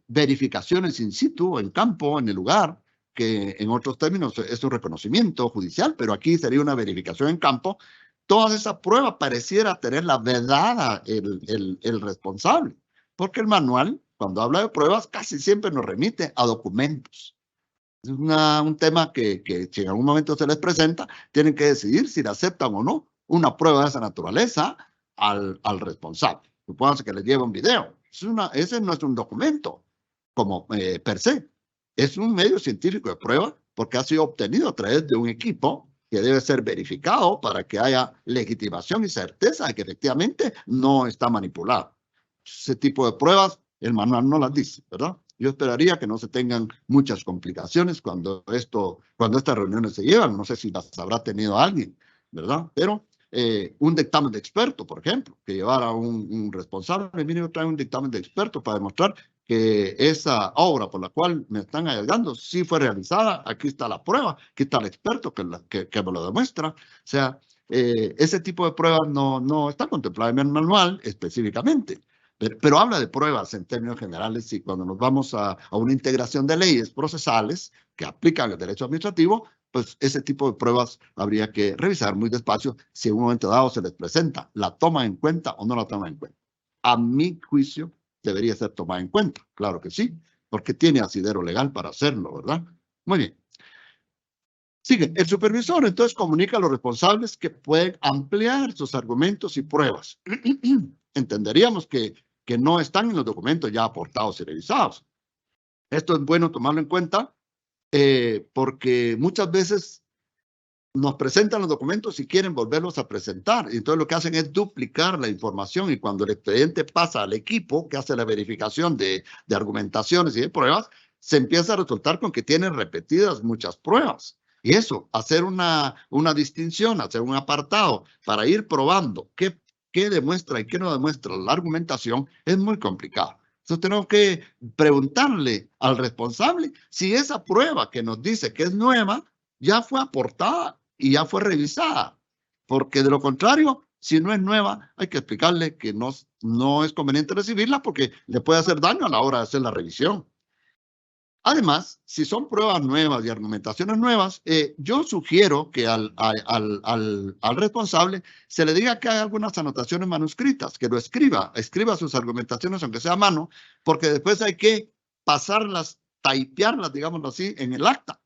verificaciones in situ, en campo, en el lugar, que en otros términos es un reconocimiento judicial, pero aquí sería una verificación en campo. Todas esas pruebas pareciera tener la vedada el responsable, porque el manual, cuando habla de pruebas, casi siempre nos remite a documentos. Es un tema que si en algún momento se les presenta, tienen que decidir si le aceptan o no una prueba de esa naturaleza al responsable. Supónganse que les lleva un video. Ese no es un documento como per se. Es un medio científico de prueba porque ha sido obtenido a través de un equipo que debe ser verificado para que haya legitimación y certeza de que efectivamente no está manipulado. Ese tipo de pruebas, el manual no las dice, ¿verdad? Yo esperaría que no se tengan muchas complicaciones cuando estas reuniones se llevan. No sé si las habrá tenido alguien, ¿verdad? Pero un dictamen de experto, por ejemplo, que llevara un responsable, mire, yo traigo un dictamen de experto para demostrar que esa obra por la cual me están allegando sí fue realizada. Aquí está la prueba, aquí está el experto que me lo demuestra. O sea, ese tipo de pruebas no está contemplado en el manual específicamente. Pero habla de pruebas en términos generales y cuando nos vamos a una integración de leyes procesales que aplican el derecho administrativo, pues ese tipo de pruebas habría que revisar muy despacio si en un momento dado se les presenta. ¿La toma en cuenta o no la toma en cuenta? A mi juicio, debería ser tomada en cuenta. Claro que sí, porque tiene asidero legal para hacerlo, ¿verdad? Muy bien. Sigue, el supervisor entonces comunica a los responsables que pueden ampliar sus argumentos y pruebas. Entenderíamos que no están en los documentos ya aportados y revisados. Esto es bueno tomarlo en cuenta porque muchas veces nos presentan los documentos y quieren volverlos a presentar. Y entonces lo que hacen es duplicar la información y cuando el expediente pasa al equipo que hace la verificación de argumentaciones y de pruebas, se empieza a resultar con que tienen repetidas muchas pruebas. Y eso, hacer una distinción, hacer un apartado para ir probando qué demuestra y qué no demuestra la argumentación es muy complicado. Entonces tenemos que preguntarle al responsable si esa prueba que nos dice que es nueva ya fue aportada y ya fue revisada. Porque de lo contrario, si no es nueva, hay que explicarle que no es conveniente recibirla porque le puede hacer daño a la hora de hacer la revisión. Además, si son pruebas nuevas y argumentaciones nuevas, yo sugiero que al responsable se le diga que haga algunas anotaciones manuscritas, que lo escriba sus argumentaciones, aunque sea a mano, porque después hay que pasarlas, typearlas, digámoslo así, en el acta.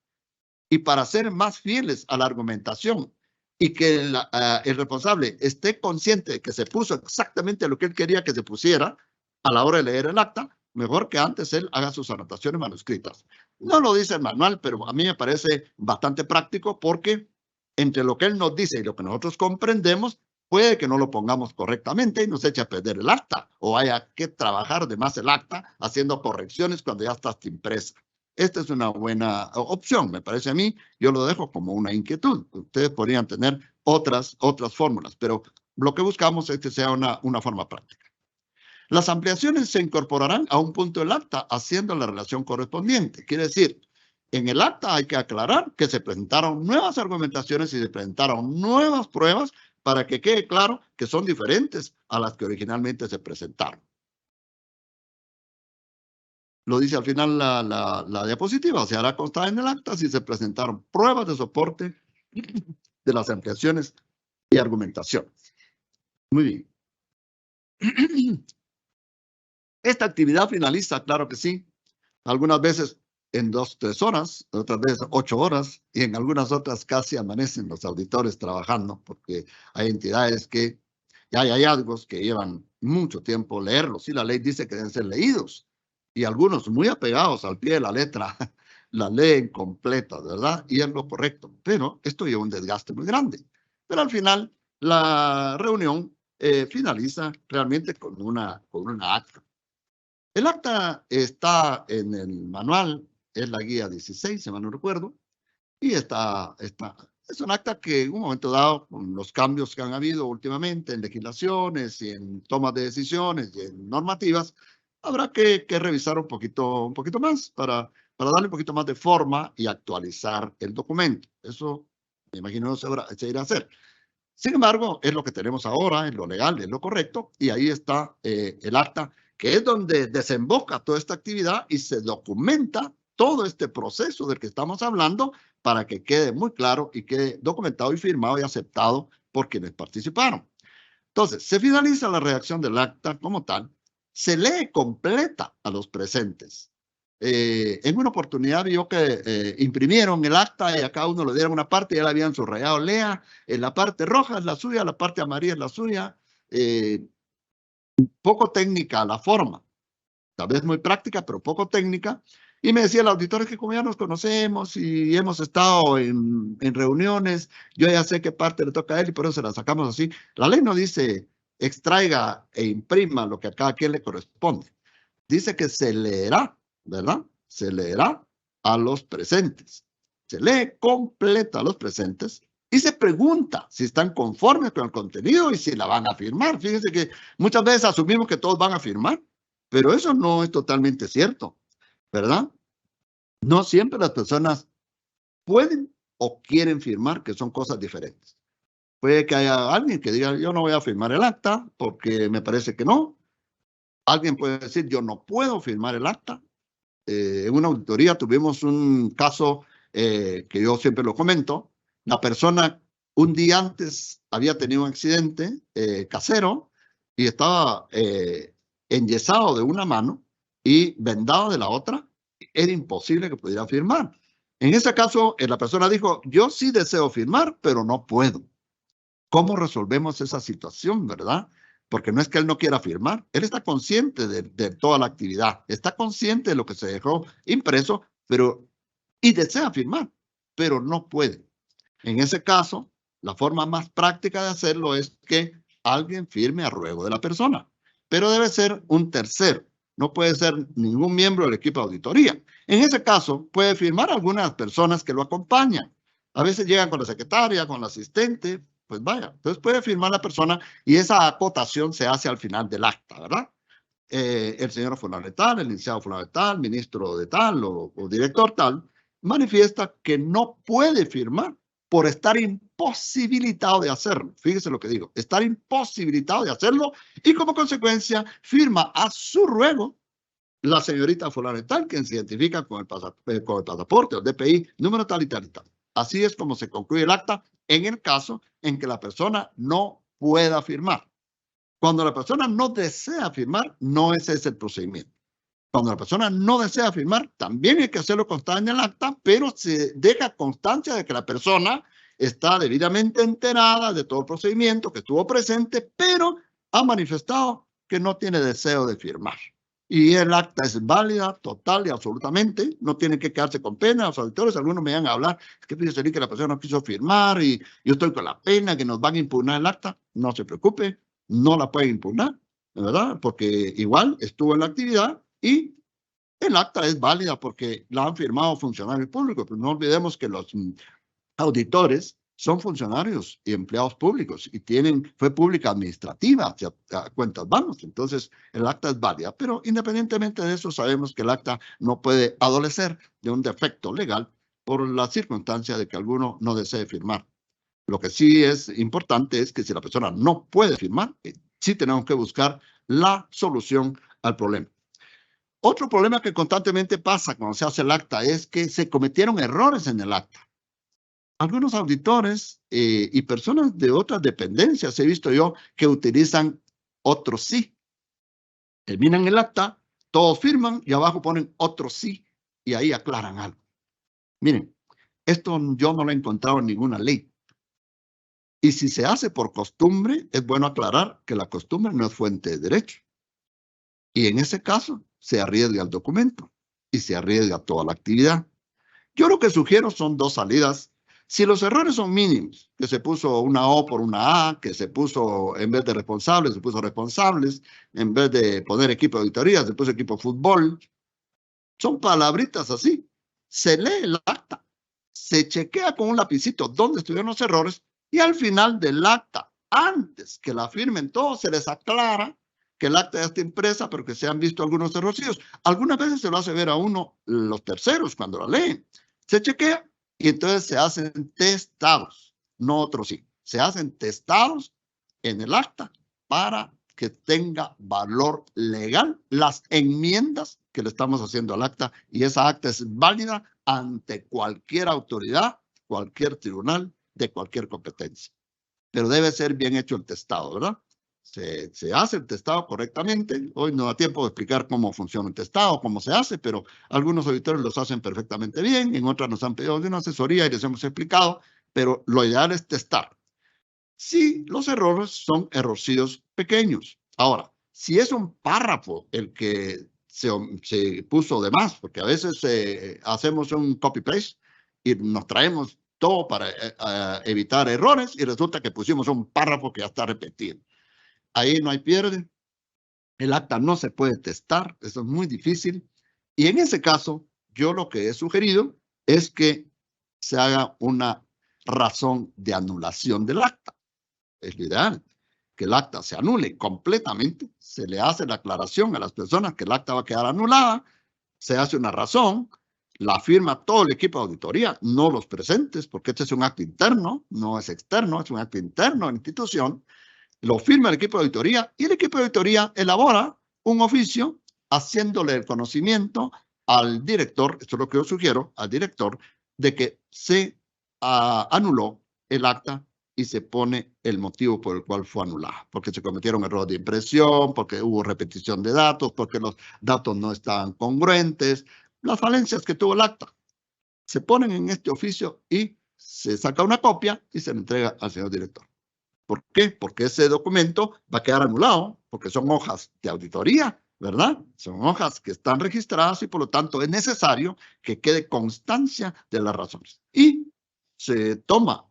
Y para ser más fieles a la argumentación y que el responsable esté consciente de que se puso exactamente lo que él quería que se pusiera a la hora de leer el acta, mejor que antes él haga sus anotaciones manuscritas. No lo dice el manual, pero a mí me parece bastante práctico porque entre lo que él nos dice y lo que nosotros comprendemos, puede que no lo pongamos correctamente y nos eche a perder el acta o haya que trabajar de más el acta haciendo correcciones cuando ya está impresa. Esta es una buena opción, me parece a mí. Yo lo dejo como una inquietud. Ustedes podrían tener otras fórmulas, pero lo que buscamos es que sea una forma práctica. Las ampliaciones se incorporarán a un punto del acta haciendo la relación correspondiente. Quiere decir, en el acta hay que aclarar que se presentaron nuevas argumentaciones y se presentaron nuevas pruebas para que quede claro que son diferentes a las que originalmente se presentaron. Lo dice al final la diapositiva, se hará constar en el acta si se presentaron pruebas de soporte de las ampliaciones y argumentación. Muy bien. Esta actividad finaliza, claro que sí, algunas veces en 2, 3 horas, otras veces 8 horas, y en algunas otras casi amanecen los auditores trabajando, porque hay entidades que ya hay hallazgos que llevan mucho tiempo leerlos, y la ley dice que deben ser leídos, y algunos muy apegados al pie de la letra, la leen completa, ¿verdad? Y es lo correcto, pero esto lleva un desgaste muy grande. Pero al final, la reunión finaliza realmente con una acta. El acta está en el manual, es la guía 16, si mal no recuerdo, y es un acta que en un momento dado, con los cambios que han habido últimamente en legislaciones y en tomas de decisiones y en normativas, habrá que revisar un poquito más para darle un poquito más de forma y actualizar el documento. Eso, me imagino, se irá a hacer. Sin embargo, es lo que tenemos ahora, es lo legal, es lo correcto, y ahí está el acta, que es donde desemboca toda esta actividad y se documenta todo este proceso del que estamos hablando para que quede muy claro y quede documentado y firmado y aceptado por quienes participaron. Entonces, se finaliza la redacción del acta como tal, se lee completa a los presentes. En una oportunidad vio que imprimieron el acta y a cada uno le dieron una parte y ya la habían subrayado. Lea, en la parte roja es la suya, la parte amarilla es la suya. Poco técnica la forma, tal vez muy práctica, pero poco técnica. Y me decía el auditor que como ya nos conocemos y hemos estado en reuniones, yo ya sé qué parte le toca a él y por eso se la sacamos así. La ley no dice extraiga e imprima lo que a cada quien le corresponde. Dice que se leerá, ¿verdad? Se leerá a los presentes. Se lee completa a los presentes y se pregunta si están conformes con el contenido y si la van a firmar. Fíjense que muchas veces asumimos que todos van a firmar, pero eso no es totalmente cierto, ¿verdad? No siempre las personas pueden o quieren firmar, que son cosas diferentes. Puede que haya alguien que diga, yo no voy a firmar el acta porque me parece que no. Alguien puede decir, yo no puedo firmar el acta. En una auditoría tuvimos un caso que yo siempre lo comento. La persona un día antes había tenido un accidente casero y estaba enyesado de una mano y vendado de la otra. Era imposible que pudiera firmar. En ese caso, la persona dijo, yo sí deseo firmar, pero no puedo. ¿Cómo resolvemos esa situación, verdad? Porque no es que él no quiera firmar, él está consciente de toda la actividad, está consciente de lo que se dejó impreso, y desea firmar, pero no puede. En ese caso, la forma más práctica de hacerlo es que alguien firme a ruego de la persona, pero debe ser un tercero, no puede ser ningún miembro del equipo de auditoría. En ese caso, puede firmar algunas personas que lo acompañan. A veces llegan con la secretaria, con la asistente, pues vaya, entonces puede firmar la persona y esa acotación se hace al final del acta, ¿verdad? El señor fulano de tal, el licenciado fulano de tal, ministro de tal o director tal, manifiesta que no puede firmar por estar imposibilitado de hacerlo. Fíjese lo que digo, estar imposibilitado de hacerlo y como consecuencia firma a su ruego la señorita fulano de tal, quien se identifica con el pasaporte o DPI, número tal y tal y tal. Así es como se concluye el acta en el caso en que la persona no pueda firmar. Cuando la persona no desea firmar, no ese es el procedimiento. Cuando la persona no desea firmar, también hay que hacerlo constar en el acta, pero se deja constancia de que la persona está debidamente enterada de todo el procedimiento, que estuvo presente, pero ha manifestado que no tiene deseo de firmar. Y el acta es válida, total y absolutamente. No tienen que quedarse con pena. Los auditores, algunos me van a hablar, es que fíjese que la persona no quiso firmar y yo estoy con la pena que nos van a impugnar el acta. No se preocupe, no la pueden impugnar, ¿verdad? Porque igual estuvo en la actividad y el acta es válida porque la han firmado funcionarios públicos. Pero no olvidemos que los auditores son funcionarios y empleados públicos y fue pública administrativa, a cuentas vamos. Entonces, el acta es válida, pero independientemente de eso, sabemos que el acta no puede adolecer de un defecto legal por la circunstancia de que alguno no desee firmar. Lo que sí es importante es que si la persona no puede firmar, sí tenemos que buscar la solución al problema. Otro problema que constantemente pasa cuando se hace el acta es que se cometieron errores en el acta. Algunos auditores y personas de otras dependencias he visto yo que utilizan otro sí. Terminan el acta, todos firman y abajo ponen otro sí y ahí aclaran algo. Miren, esto yo no lo he encontrado en ninguna ley. Y si se hace por costumbre, es bueno aclarar que la costumbre no es fuente de derecho. Y en ese caso, se arriesga el documento y se arriesga toda la actividad. Yo lo que sugiero son dos salidas. Si los errores son mínimos, que se puso una O por una A, que se puso, en vez de responsables, se puso responsables, en vez de poner equipo de auditoría, se puso equipo de fútbol. Son palabritas así. Se lee el acta, se chequea con un lapicito dónde estuvieron los errores y al final del acta, antes que la firmen todos, se les aclara que el acta ya está impresa, pero que se han visto algunos errorcillos. Algunas veces se lo hace ver a uno los terceros cuando la leen. Se chequea y entonces se hacen testados, no otros sí. Se hacen testados en el acta para que tenga valor legal las enmiendas que le estamos haciendo al acta y esa acta es válida ante cualquier autoridad, cualquier tribunal de cualquier competencia. Pero debe ser bien hecho el testado, ¿verdad? Se hace el testado correctamente. Hoy no da tiempo de explicar cómo funciona el testado, cómo se hace, pero algunos auditores los hacen perfectamente bien, en otras nos han pedido una asesoría y les hemos explicado, pero lo ideal es testar. Si los errores son errorcillos pequeños. Ahora, si es un párrafo el que se puso de más, porque a veces hacemos un copy-paste y nos traemos todo para evitar errores y resulta que pusimos un párrafo que ya está repetido. Ahí no hay pierde. El acta no se puede testar. Eso es muy difícil. Y en ese caso, yo lo que he sugerido es que se haga una razón de anulación del acta. Es lo ideal, que el acta se anule completamente. Se le hace la aclaración a las personas que el acta va a quedar anulada. Se hace una razón. La firma todo el equipo de auditoría, no los presentes, porque este es un acto interno, no es externo, es un acto interno de la institución. Lo firma el equipo de auditoría y el equipo de auditoría elabora un oficio haciéndole el conocimiento al director, esto es lo que yo sugiero, al director, de que se anuló el acta y se pone el motivo por el cual fue anulada, porque se cometieron errores de impresión, porque hubo repetición de datos, porque los datos no estaban congruentes, las falencias que tuvo el acta. Se ponen en este oficio y se saca una copia y se le entrega al señor director. ¿Por qué? Porque ese documento va a quedar anulado, porque son hojas de auditoría, ¿verdad? Son hojas que están registradas y por lo tanto es necesario que quede constancia de las razones. Y se toma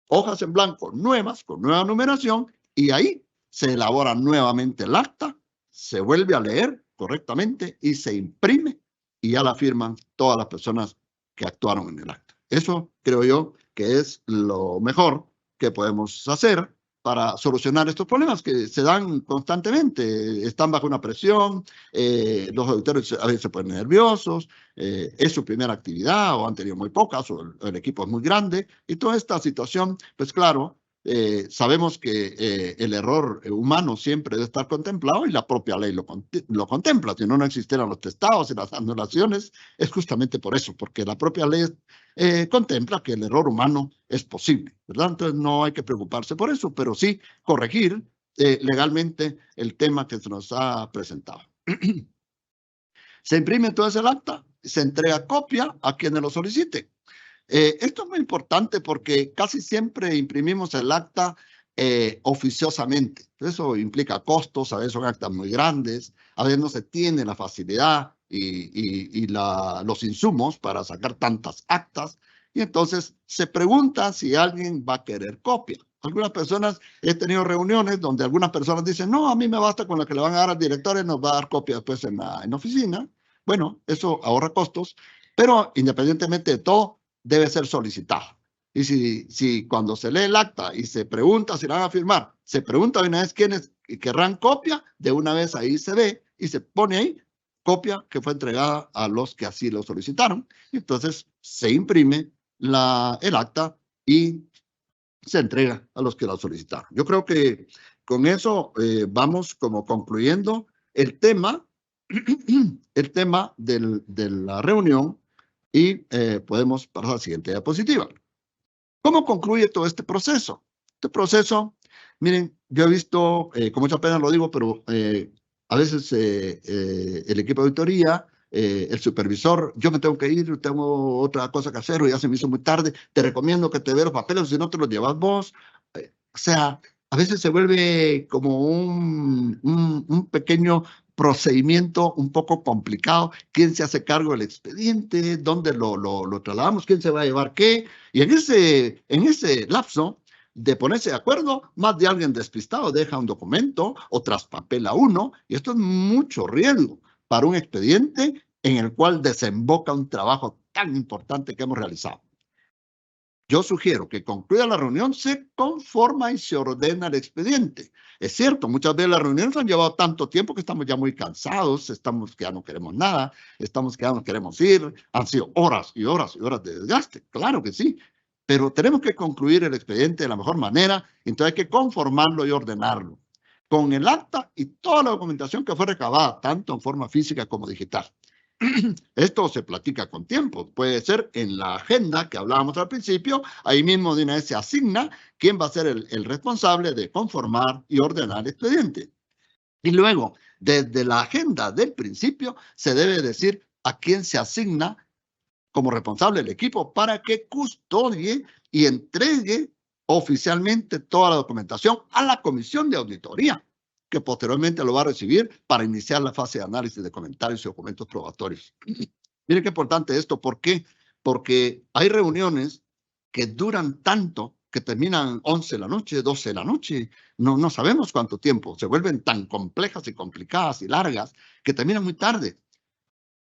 hojas en blanco nuevas, con nueva numeración, y ahí se elabora nuevamente el acta, se vuelve a leer correctamente y se imprime y ya la firman todas las personas que actuaron en el acta. Eso creo yo que es lo mejor que podemos hacer para solucionar estos problemas que se dan constantemente. Están bajo una presión, los auditores a veces se ponen nerviosos, es su primera actividad o han tenido muy pocas o el equipo es muy grande y toda esta situación, pues claro, sabemos que el error humano siempre debe estar contemplado y la propia ley lo contempla. Si no, no existieran los testados y las anulaciones, es justamente por eso, porque la propia ley contempla que el error humano es posible, ¿verdad? Entonces no hay que preocuparse por eso, pero sí corregir legalmente el tema que se nos ha presentado. Se imprime entonces el acta, se entrega copia a quienes lo soliciten. Esto es muy importante porque casi siempre imprimimos el acta oficiosamente. Eso implica costos, a veces son actas muy grandes, a veces no se tiene la facilidad y los insumos para sacar tantas actas. Y entonces se pregunta si alguien va a querer copia. Algunas personas, he tenido reuniones donde algunas personas dicen, no, a mí me basta con la que le van a dar al director y nos va a dar copia después en la oficina. Bueno, eso ahorra costos, pero independientemente de todo, debe ser solicitado. Y si cuando se lee el acta y se pregunta si la van a firmar, se pregunta de una vez quiénes querrán copia, de una vez ahí se ve y se pone ahí copia que fue entregada a los que así lo solicitaron. Entonces se imprime el acta y se entrega a los que la solicitaron. Yo creo que con eso vamos como concluyendo el tema, de la reunión y podemos pasar a la siguiente diapositiva. ¿Cómo concluye todo este proceso? Este proceso, miren, yo he visto, con mucha pena lo digo, pero a veces el equipo de auditoría, el supervisor, yo me tengo que ir, tengo otra cosa que hacer, o ya se me hizo muy tarde, te recomiendo que te veas los papeles, si no te los llevas vos. O sea, a veces se vuelve como un pequeño procedimiento un poco complicado. ¿Quién se hace cargo del expediente? ¿Dónde lo trasladamos? ¿Quién se va a llevar qué? Y en ese lapso de ponerse de acuerdo, más de alguien despistado deja un documento o traspapela uno, y esto es mucho riesgo para un expediente en el cual desemboca un trabajo tan importante que hemos realizado. Yo sugiero que concluya la reunión, se conforma y se ordena el expediente. Es cierto, muchas veces las reuniones han llevado tanto tiempo que estamos ya muy cansados, estamos que ya no queremos nada, estamos que ya no queremos ir, han sido horas y horas y horas de desgaste, claro que sí, pero tenemos que concluir el expediente de la mejor manera, entonces hay que conformarlo y ordenarlo, con el acta y toda la documentación que fue recabada, tanto en forma física como digital. Esto se platica con tiempo, puede ser en la agenda que hablábamos al principio, ahí mismo de una vez se asigna quién va a ser el responsable de conformar y ordenar el expediente. Y luego, desde la agenda del principio, se debe decir a quién se asigna como responsable del equipo para que custodie y entregue oficialmente toda la documentación a la comisión de auditoría, que posteriormente lo va a recibir para iniciar la fase de análisis de comentarios y documentos probatorios. Miren qué importante esto. ¿Por qué? Porque hay reuniones que duran tanto que terminan 11 de la noche, 12 de la noche. No sabemos cuánto tiempo. Se vuelven tan complejas y complicadas y largas que terminan muy tarde.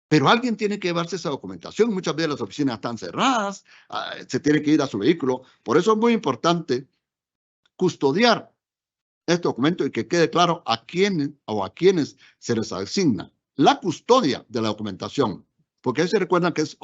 Pero alguien tiene que llevarse esa documentación. Muchas veces las oficinas están cerradas, se tiene que ir a su vehículo. Por eso es muy importante custodiar este documento y que quede claro a quiénes o a quienes se les asigna la custodia de la documentación, porque ahí se recuerdan que es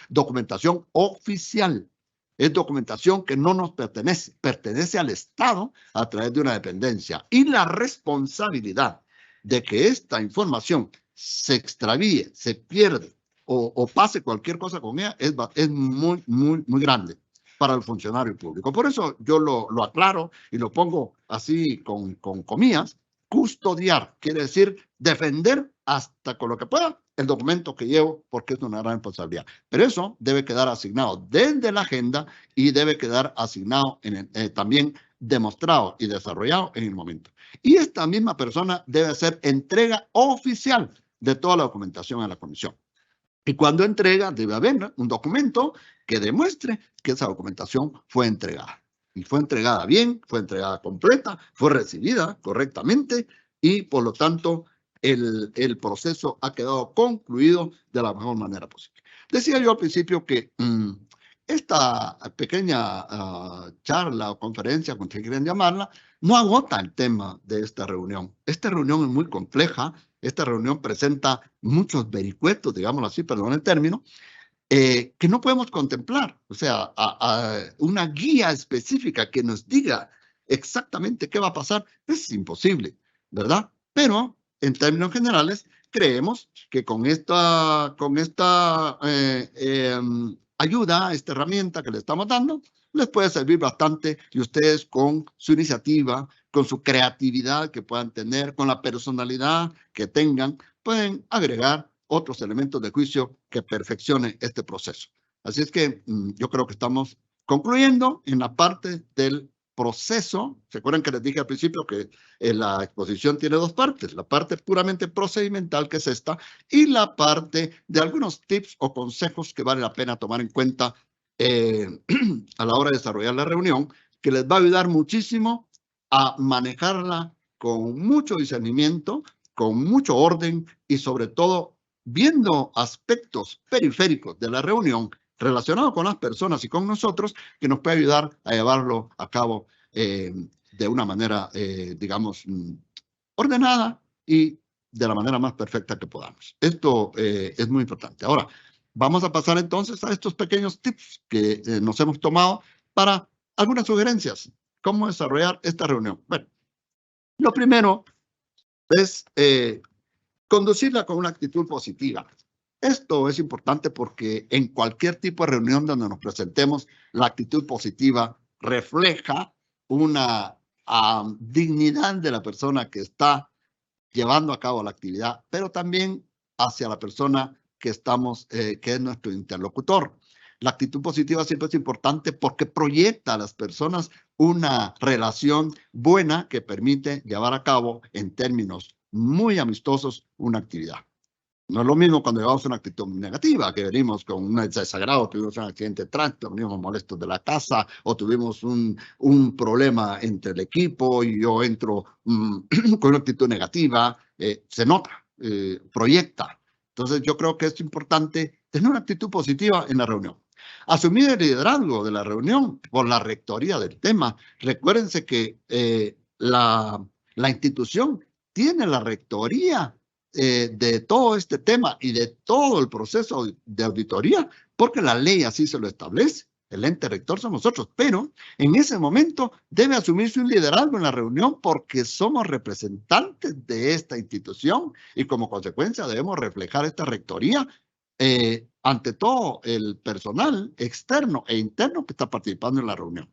documentación oficial, es documentación que no nos pertenece, pertenece al Estado a través de una dependencia, y la responsabilidad de que esta información se extravíe, se pierde o pase cualquier cosa con ella es muy, muy, muy grande para el funcionario público. Por eso yo lo aclaro y lo pongo así con comillas. Custodiar quiere decir defender hasta con lo que pueda el documento que llevo, porque es una gran responsabilidad. Pero eso debe quedar asignado desde la agenda y debe quedar asignado también demostrado y desarrollado en el momento. Y esta misma persona debe hacer entrega oficial de toda la documentación a la comisión. Y cuando entrega, debe haber un documento que demuestre que esa documentación fue entregada. Y fue entregada bien, fue entregada completa, fue recibida correctamente y, por lo tanto, el proceso ha quedado concluido de la mejor manera posible. Decía yo al principio que esta pequeña charla o conferencia, como ustedes quieren llamarla, no agota el tema de esta reunión. Esta reunión es muy compleja. Esta reunión presenta muchos vericuetos, digámoslo así, perdón el término, que no podemos contemplar. O sea, una guía específica que nos diga exactamente qué va a pasar es imposible, ¿verdad? Pero, en términos generales, creemos que con esta ayuda, esta herramienta que le estamos dando, les puede servir bastante, y ustedes con su iniciativa, con su creatividad que puedan tener, con la personalidad que tengan, pueden agregar otros elementos de juicio que perfeccionen este proceso. Así es que yo creo que estamos concluyendo en la parte del proceso. ¿Se acuerdan que les dije al principio que la exposición tiene dos partes? La parte puramente procedimental, que es esta, y la parte de algunos tips o consejos que vale la pena tomar en cuenta a la hora de desarrollar la reunión, que les va a ayudar muchísimo a manejarla con mucho discernimiento, con mucho orden y sobre todo viendo aspectos periféricos de la reunión relacionado con las personas y con nosotros que nos puede ayudar a llevarlo a cabo de una manera, digamos, ordenada y de la manera más perfecta que podamos. Esto es muy importante. Ahora, vamos a pasar entonces a estos pequeños tips que nos hemos tomado para algunas sugerencias. ¿Cómo desarrollar esta reunión? Bueno, lo primero es conducirla con una actitud positiva. Esto es importante porque en cualquier tipo de reunión donde nos presentemos, la actitud positiva refleja una dignidad de la persona que está llevando a cabo la actividad, pero también hacia la persona que estamos, que es nuestro interlocutor. La actitud positiva siempre es importante porque proyecta a las personas una relación buena que permite llevar a cabo en términos muy amistosos una actividad. No es lo mismo cuando llevamos una actitud negativa, que venimos con un desagrado, tuvimos un accidente de tránsito, venimos molestos de la casa, o tuvimos un problema entre el equipo y yo entro con una actitud negativa, se nota, proyecta. Entonces yo creo que es importante tener una actitud positiva en la reunión. Asumir el liderazgo de la reunión por la rectoría del tema. Recuérdense que la institución tiene la rectoría de todo este tema y de todo el proceso de auditoría, porque la ley así se lo establece. El ente rector somos nosotros, pero en ese momento debe asumirse un liderazgo en la reunión porque somos representantes de esta institución y como consecuencia debemos reflejar esta rectoría ante todo el personal externo e interno que está participando en la reunión.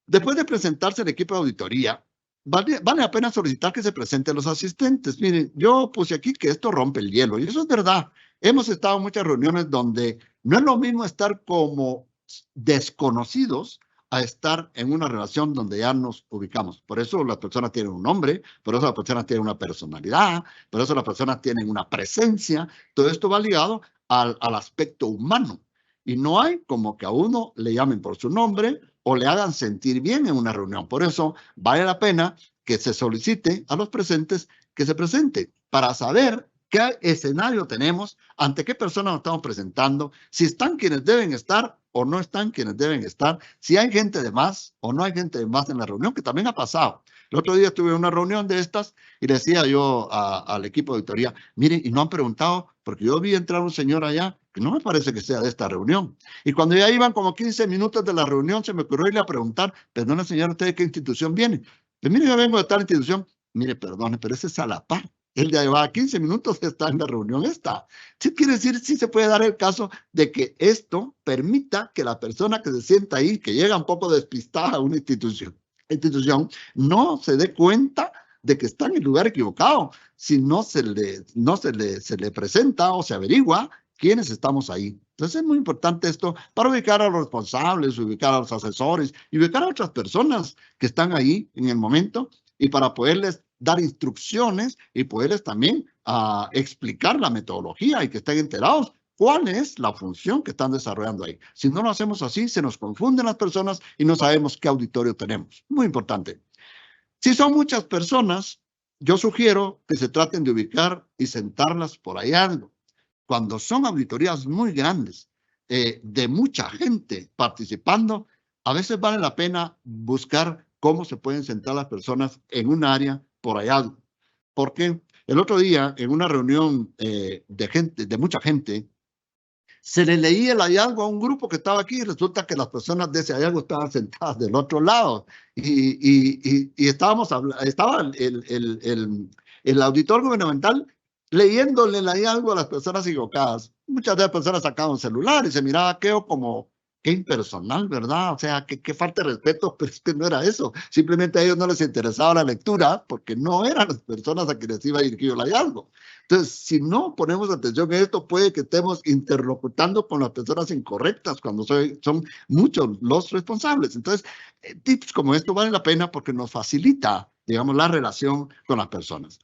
Después de presentarse el equipo de auditoría, vale la pena solicitar que se presenten los asistentes. Miren, yo puse aquí que esto rompe el hielo y eso es verdad. Hemos estado en muchas reuniones donde no es lo mismo estar como desconocidos a estar en una relación donde ya nos ubicamos. Por eso las personas tienen un nombre, por eso las personas tienen una personalidad, por eso las personas tienen una presencia. Todo esto va ligado al aspecto humano. Y no hay como que a uno le llamen por su nombre o le hagan sentir bien en una reunión. Por eso vale la pena que se solicite a los presentes que se presente para saber qué escenario tenemos, ante qué personas nos estamos presentando, si están quienes deben estar o no están quienes deben estar, si hay gente de más o no hay gente de más en la reunión, que también ha pasado. El otro día estuve en una reunión de estas y decía yo al equipo de auditoría, miren, y no han preguntado, porque yo vi entrar un señor allá que no me parece que sea de esta reunión. Y cuando ya iban como 15 minutos de la reunión, se me ocurrió irle a preguntar, perdone señor, ¿usted de qué institución viene? Pues mire, yo vengo de tal institución. Mire, perdone, pero ese es a la par. Él ya lleva 15 minutos, está en la reunión esta. Sí quiere decir, sí se puede dar el caso de que esto permita que la persona que se sienta ahí, que llega un poco despistada a una institución, no se dé cuenta de que está en el lugar equivocado, si no se le presenta o se averigua quiénes estamos ahí. Entonces es muy importante esto para ubicar a los responsables, ubicar a los asesores y ubicar a otras personas que están ahí en el momento y para poderles dar instrucciones y poderles también explicar la metodología y que estén enterados cuál es la función que están desarrollando ahí. Si no lo hacemos así, se nos confunden las personas y no sabemos qué auditorio tenemos. Muy importante. Si son muchas personas, yo sugiero que se traten de ubicar y sentarlas por ahí algo. Cuando son auditorías muy grandes, de mucha gente participando, a veces vale la pena buscar cómo se pueden sentar las personas en un área por allá. Porque el otro día, en una reunión de mucha gente, se le leía el hallazgo a un grupo que estaba aquí y resulta que las personas de ese hallazgo estaban sentadas del otro lado. Y estaba el auditor gubernamental leyéndole el hallazgo a las personas equivocadas. Muchas de las personas sacaban un celular y se miraba aquello como qué impersonal, ¿verdad? O sea, qué falta de respeto, pero es que no era eso. Simplemente a ellos no les interesaba la lectura porque no eran las personas a quienes iba dirigido el hallazgo. Entonces, si no ponemos atención a esto, puede que estemos interlocutando con las personas incorrectas cuando son muchos los responsables. Entonces, tips como esto valen la pena porque nos facilita, digamos, la relación con las personas.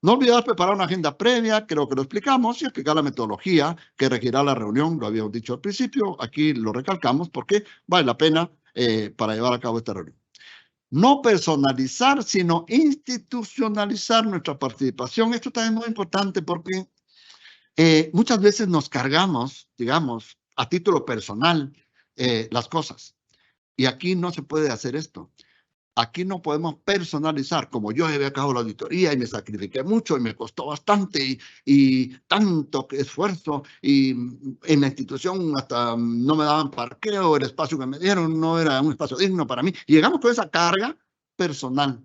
No olvidar preparar una agenda previa, creo que lo explicamos, y explicar la metodología que regirá la reunión, lo habíamos dicho al principio, aquí lo recalcamos porque vale la pena para llevar a cabo esta reunión. No personalizar, sino institucionalizar nuestra participación. Esto también es muy importante porque muchas veces nos cargamos, digamos, a título personal las cosas. Y aquí no se puede hacer esto. Aquí no podemos personalizar, como yo había acabado la auditoría y me sacrifiqué mucho y me costó bastante y tanto esfuerzo y en la institución hasta no me daban parqueo, el espacio que me dieron no era un espacio digno para mí. Y llegamos con esa carga personal.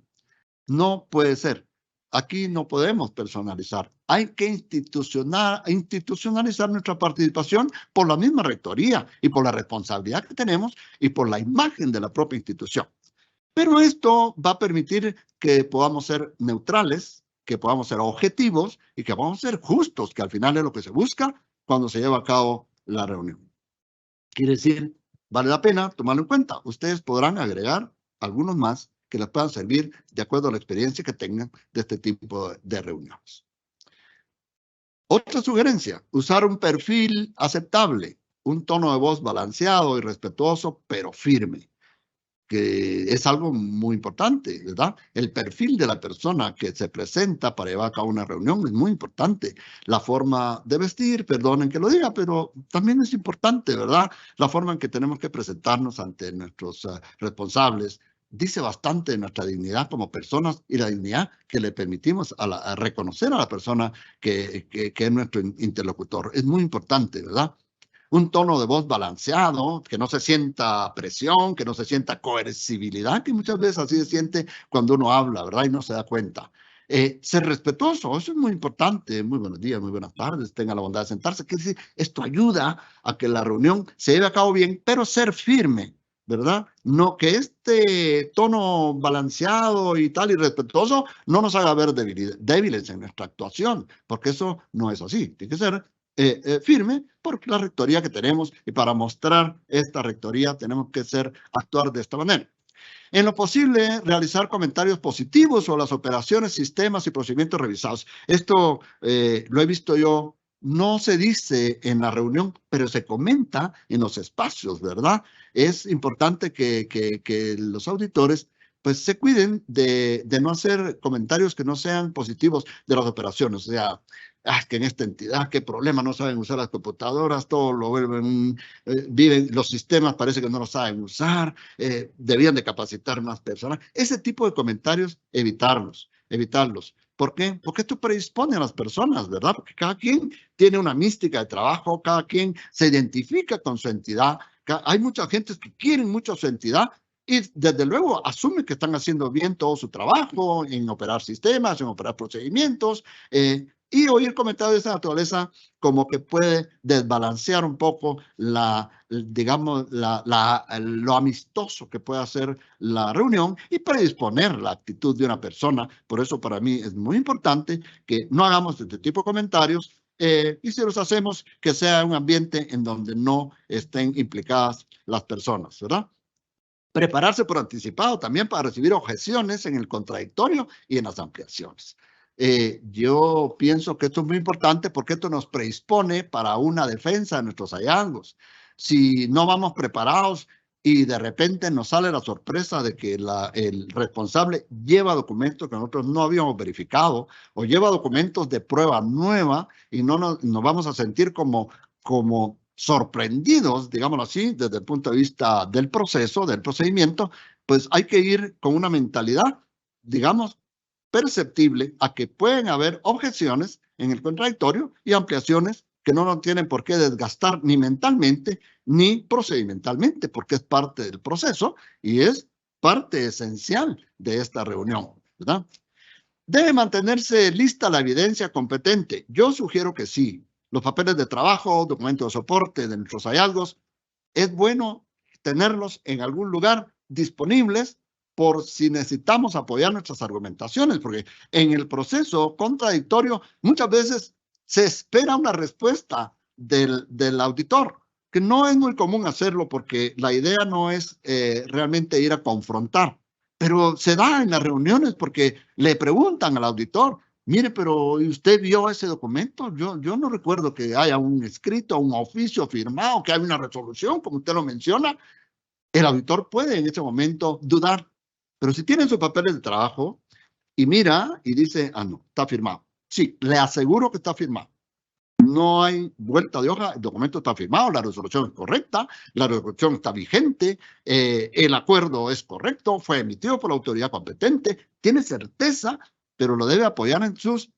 No puede ser. Aquí no podemos personalizar. Hay que institucionalizar nuestra participación por la misma rectoría y por la responsabilidad que tenemos y por la imagen de la propia institución. Pero esto va a permitir que podamos ser neutrales, que podamos ser objetivos y que podamos ser justos, que al final es lo que se busca cuando se lleva a cabo la reunión. Quiere decir, vale la pena tomarlo en cuenta. Ustedes podrán agregar algunos más que les puedan servir de acuerdo a la experiencia que tengan de este tipo de reuniones. Otra sugerencia, usar un perfil aceptable, un tono de voz balanceado y respetuoso, pero firme, que es algo muy importante, ¿verdad? El perfil de la persona que se presenta para llevar a cabo una reunión es muy importante. La forma de vestir, perdonen que lo diga, pero también es importante, ¿verdad? La forma en que tenemos que presentarnos ante nuestros responsables dice bastante de nuestra dignidad como personas y la dignidad que le permitimos a reconocer a la persona que es nuestro interlocutor. Es muy importante, ¿verdad? Un tono de voz balanceado, que no se sienta presión, que no se sienta coercibilidad, que muchas veces así se siente cuando uno habla, ¿verdad? Y no se da cuenta. Ser respetuoso, eso es muy importante. Muy buenos días, muy buenas tardes, tenga la bondad de sentarse. Quiere decir, esto ayuda a que la reunión se lleve a cabo bien, pero ser firme, ¿verdad? No que este tono balanceado y tal y respetuoso no nos haga ver débiles en nuestra actuación, porque eso no es así. Tiene que ser firme por la rectoría que tenemos y para mostrar esta rectoría tenemos que actuar de esta manera. En lo posible, realizar comentarios positivos sobre las operaciones, sistemas y procedimientos revisados. Esto lo he visto yo, no se dice en la reunión, pero se comenta en los espacios, ¿verdad? Es importante que los auditores pues se cuiden de no hacer comentarios que no sean positivos de las operaciones. O sea, que en esta entidad, qué problema, no saben usar las computadoras, todo lo vuelven, viven, los sistemas parece que no lo saben usar, debían de capacitar más personas. Ese tipo de comentarios, evitarlos. ¿Por qué? Porque esto predispone a las personas, ¿verdad? Porque cada quien tiene una mística de trabajo, cada quien se identifica con su entidad. Hay mucha gente que quieren mucho su entidad y desde luego asumen que están haciendo bien todo su trabajo en operar sistemas, en operar procedimientos, y oír comentarios de esa naturaleza como que puede desbalancear un poco digamos, lo amistoso que puede hacer la reunión y predisponer la actitud de una persona. Por eso para mí es muy importante que no hagamos este tipo de comentarios y si los hacemos, que sea un ambiente en donde no estén implicadas las personas, ¿verdad? Prepararse por anticipado también para recibir objeciones en el contradictorio y en las ampliaciones. Yo pienso que esto es muy importante porque esto nos predispone para una defensa de nuestros hallazgos. Si no vamos preparados y de repente nos sale la sorpresa de que el responsable lleva documentos que nosotros no habíamos verificado o lleva documentos de prueba nueva y no nos vamos a sentir como sorprendidos, digámoslo así, desde el punto de vista del proceso, del procedimiento, pues hay que ir con una mentalidad, digamos, perceptible a que pueden haber objeciones en el contradictorio y ampliaciones que no nos tienen por qué desgastar ni mentalmente ni procedimentalmente, porque es parte del proceso y es parte esencial de esta reunión, ¿verdad? ¿Debe mantenerse lista la evidencia competente? Yo sugiero que sí. Los papeles de trabajo, documentos de soporte de nuestros hallazgos, es bueno tenerlos en algún lugar disponibles por si necesitamos apoyar nuestras argumentaciones, porque en el proceso contradictorio muchas veces se espera una respuesta del auditor, que no es muy común hacerlo porque la idea no es realmente ir a confrontar, pero se da en las reuniones porque le preguntan al auditor, mire, pero ¿usted vio ese documento? Yo no recuerdo que haya un escrito, un oficio firmado, que haya una resolución, como usted lo menciona. El auditor puede en ese momento dudar, pero si tiene sus papeles de trabajo y mira y dice, ah, no, está firmado. Sí, le aseguro que está firmado. no hay vuelta de hoja, el documento está firmado, la resolución es correcta, la resolución está vigente, el acuerdo es correcto, fue emitido por la autoridad competente, tiene certeza, pero lo debe apoyar en sus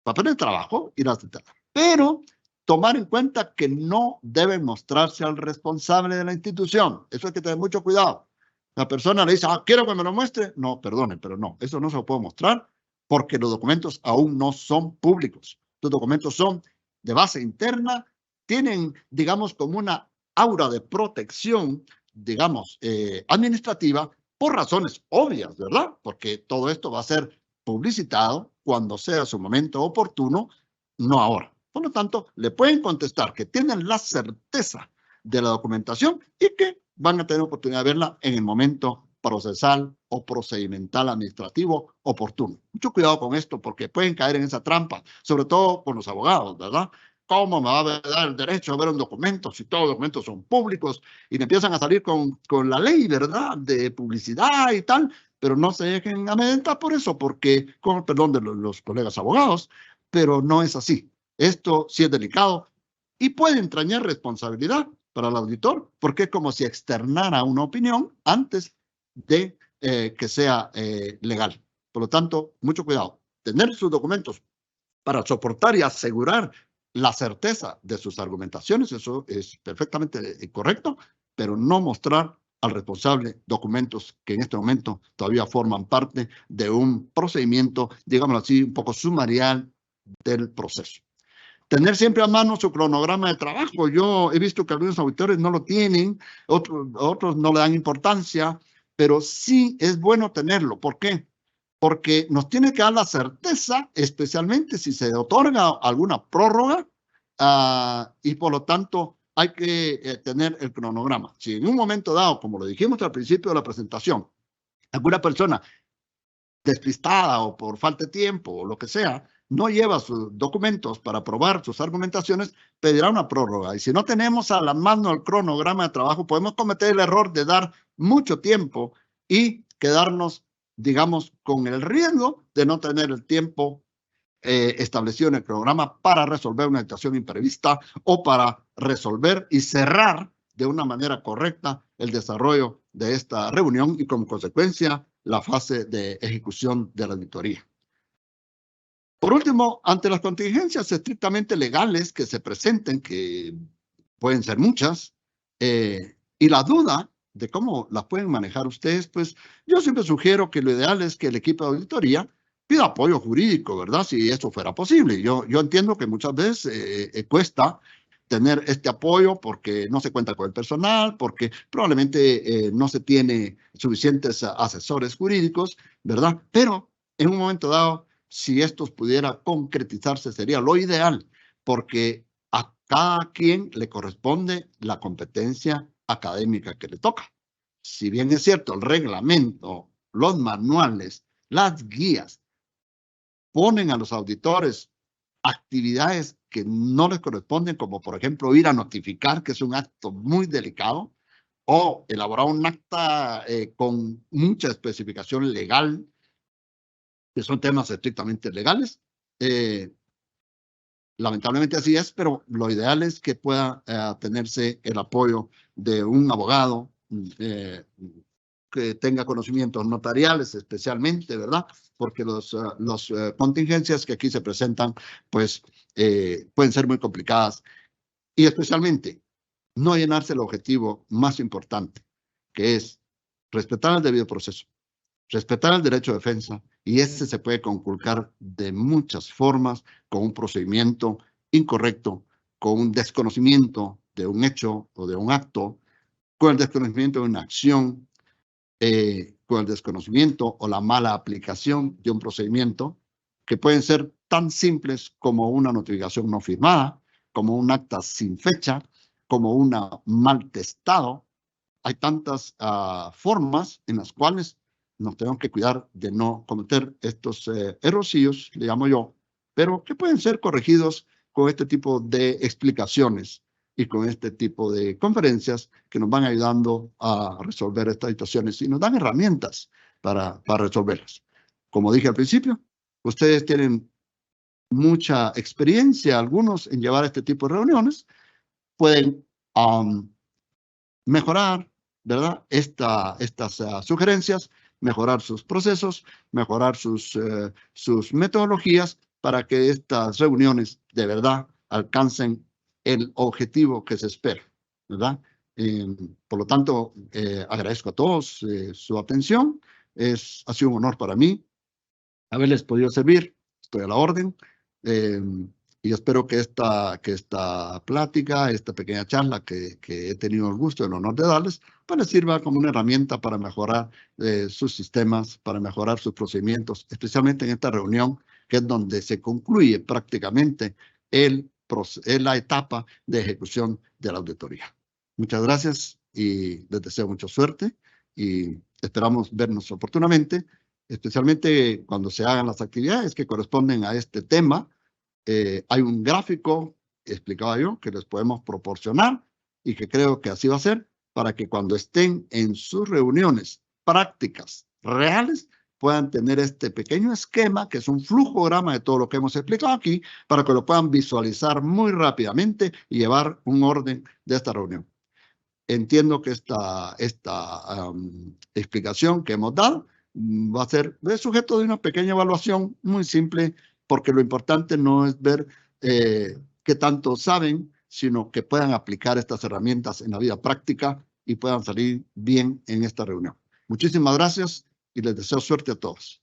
papeles de trabajo y las detalles. Pero tomar en cuenta que no debe mostrarse al responsable de la institución. Eso hay que tener mucho cuidado. La persona le dice, quiero que me lo muestre. No, perdone, pero no, eso no se lo puedo mostrar porque los documentos aún no son públicos. Los documentos son de base interna, tienen, digamos, como una aura de protección, digamos, administrativa, por razones obvias, ¿verdad? Porque todo esto va a ser publicitado cuando sea su momento oportuno, no ahora. Por lo tanto, le pueden contestar que tienen la certeza de la documentación y que van a tener oportunidad de verla en el momento procesal o procedimental administrativo oportuno. Mucho cuidado con esto porque pueden caer en esa trampa, sobre todo con los abogados, ¿verdad? ¿Cómo me va a dar el derecho a ver un documento si todos los documentos son públicos? Y me empiezan a salir con la ley, ¿verdad? De publicidad y tal, pero no se dejen amedrentar por eso, porque, con el perdón de los colegas abogados, pero no es así. Esto sí es delicado y puede entrañar responsabilidad para el auditor, porque es como si externara una opinión antes de que sea legal. Por lo tanto, mucho cuidado. Tener sus documentos para soportar y asegurar la certeza de sus argumentaciones, eso es perfectamente correcto, pero no mostrar al responsable documentos que en este momento todavía forman parte de un procedimiento, digámoslo así, un poco sumarial del proceso. Tener siempre a mano su cronograma de trabajo. Yo he visto que algunos auditores no lo tienen, otros no le dan importancia, pero sí es bueno tenerlo. ¿Por qué? Porque nos tiene que dar la certeza, especialmente si se otorga alguna prórroga, y por lo tanto hay que tener el cronograma. Si en un momento dado, como lo dijimos al principio de la presentación, alguna persona despistada o por falta de tiempo o lo que sea, no lleva sus documentos para probar sus argumentaciones, pedirá una prórroga. Y si no tenemos a la mano el cronograma de trabajo, podemos cometer el error de dar mucho tiempo y quedarnos, digamos, con el riesgo de no tener el tiempo establecido en el programa para resolver una situación imprevista o para resolver y cerrar de una manera correcta el desarrollo de esta reunión y como consecuencia la fase de ejecución de la auditoría. Por último, ante las contingencias estrictamente legales que se presenten, que pueden ser muchas, y la duda de cómo las pueden manejar ustedes, pues yo siempre sugiero que lo ideal es que el equipo de auditoría pida apoyo jurídico, ¿verdad? Si esto fuera posible. Yo entiendo que muchas veces cuesta tener este apoyo porque no se cuenta con el personal, porque probablemente no se tiene suficientes asesores jurídicos, ¿verdad? Pero en un momento dado, si esto pudiera concretizarse, sería lo ideal, porque a cada quien le corresponde la competencia académica que le toca. Si bien es cierto, el reglamento, los manuales, las guías ponen a los auditores actividades que no les corresponden, como por ejemplo ir a notificar, que es un acto muy delicado, o elaborar un acta con mucha especificación legal, que son temas estrictamente legales. Lamentablemente así es, pero lo ideal es que pueda tenerse el apoyo de un abogado que tenga conocimientos notariales especialmente, ¿verdad? Porque los contingencias que aquí se presentan, pues, pueden ser muy complicadas y especialmente no llenarse el objetivo más importante, que es respetar el debido proceso, respetar el derecho de defensa, y ese se puede conculcar de muchas formas, con un procedimiento incorrecto, con un desconocimiento de un hecho o de un acto, con el desconocimiento de una acción, con el desconocimiento o la mala aplicación de un procedimiento, que pueden ser tan simples como una notificación no firmada, como un acta sin fecha, como una mal testado. Hay tantas formas en las cuales nos tenemos que cuidar de no cometer estos errorcillos, le llamo yo, pero que pueden ser corregidos con este tipo de explicaciones y con este tipo de conferencias que nos van ayudando a resolver estas situaciones y nos dan herramientas para resolverlas. Como dije al principio, ustedes tienen mucha experiencia, algunos, en llevar este tipo de reuniones, pueden mejorar, ¿verdad? Estas sugerencias, mejorar sus procesos, mejorar sus metodologías para que estas reuniones de verdad alcancen el objetivo que se espera, ¿verdad? Por lo tanto, agradezco a todos su atención. Ha sido un honor para mí haberles podido servir. Estoy a la orden. Y espero que esta plática, esta pequeña charla que he tenido el gusto, el honor de darles, pues les sirva como una herramienta para mejorar sus sistemas, para mejorar sus procedimientos, especialmente en esta reunión, que es donde se concluye prácticamente la etapa de ejecución de la auditoría. Muchas gracias y les deseo mucha suerte y esperamos vernos oportunamente, especialmente cuando se hagan las actividades que corresponden a este tema. Hay un gráfico, explicaba yo, que les podemos proporcionar y que creo que así va a ser para que cuando estén en sus reuniones prácticas reales puedan tener este pequeño esquema, que es un flujograma de todo lo que hemos explicado aquí, para que lo puedan visualizar muy rápidamente y llevar un orden de esta reunión. Entiendo que esta explicación que hemos dado va a ser sujeto de una pequeña evaluación muy simple, porque lo importante no es ver qué tanto saben, sino que puedan aplicar estas herramientas en la vida práctica y puedan salir bien en esta reunión. Muchísimas gracias y les deseo suerte a todos.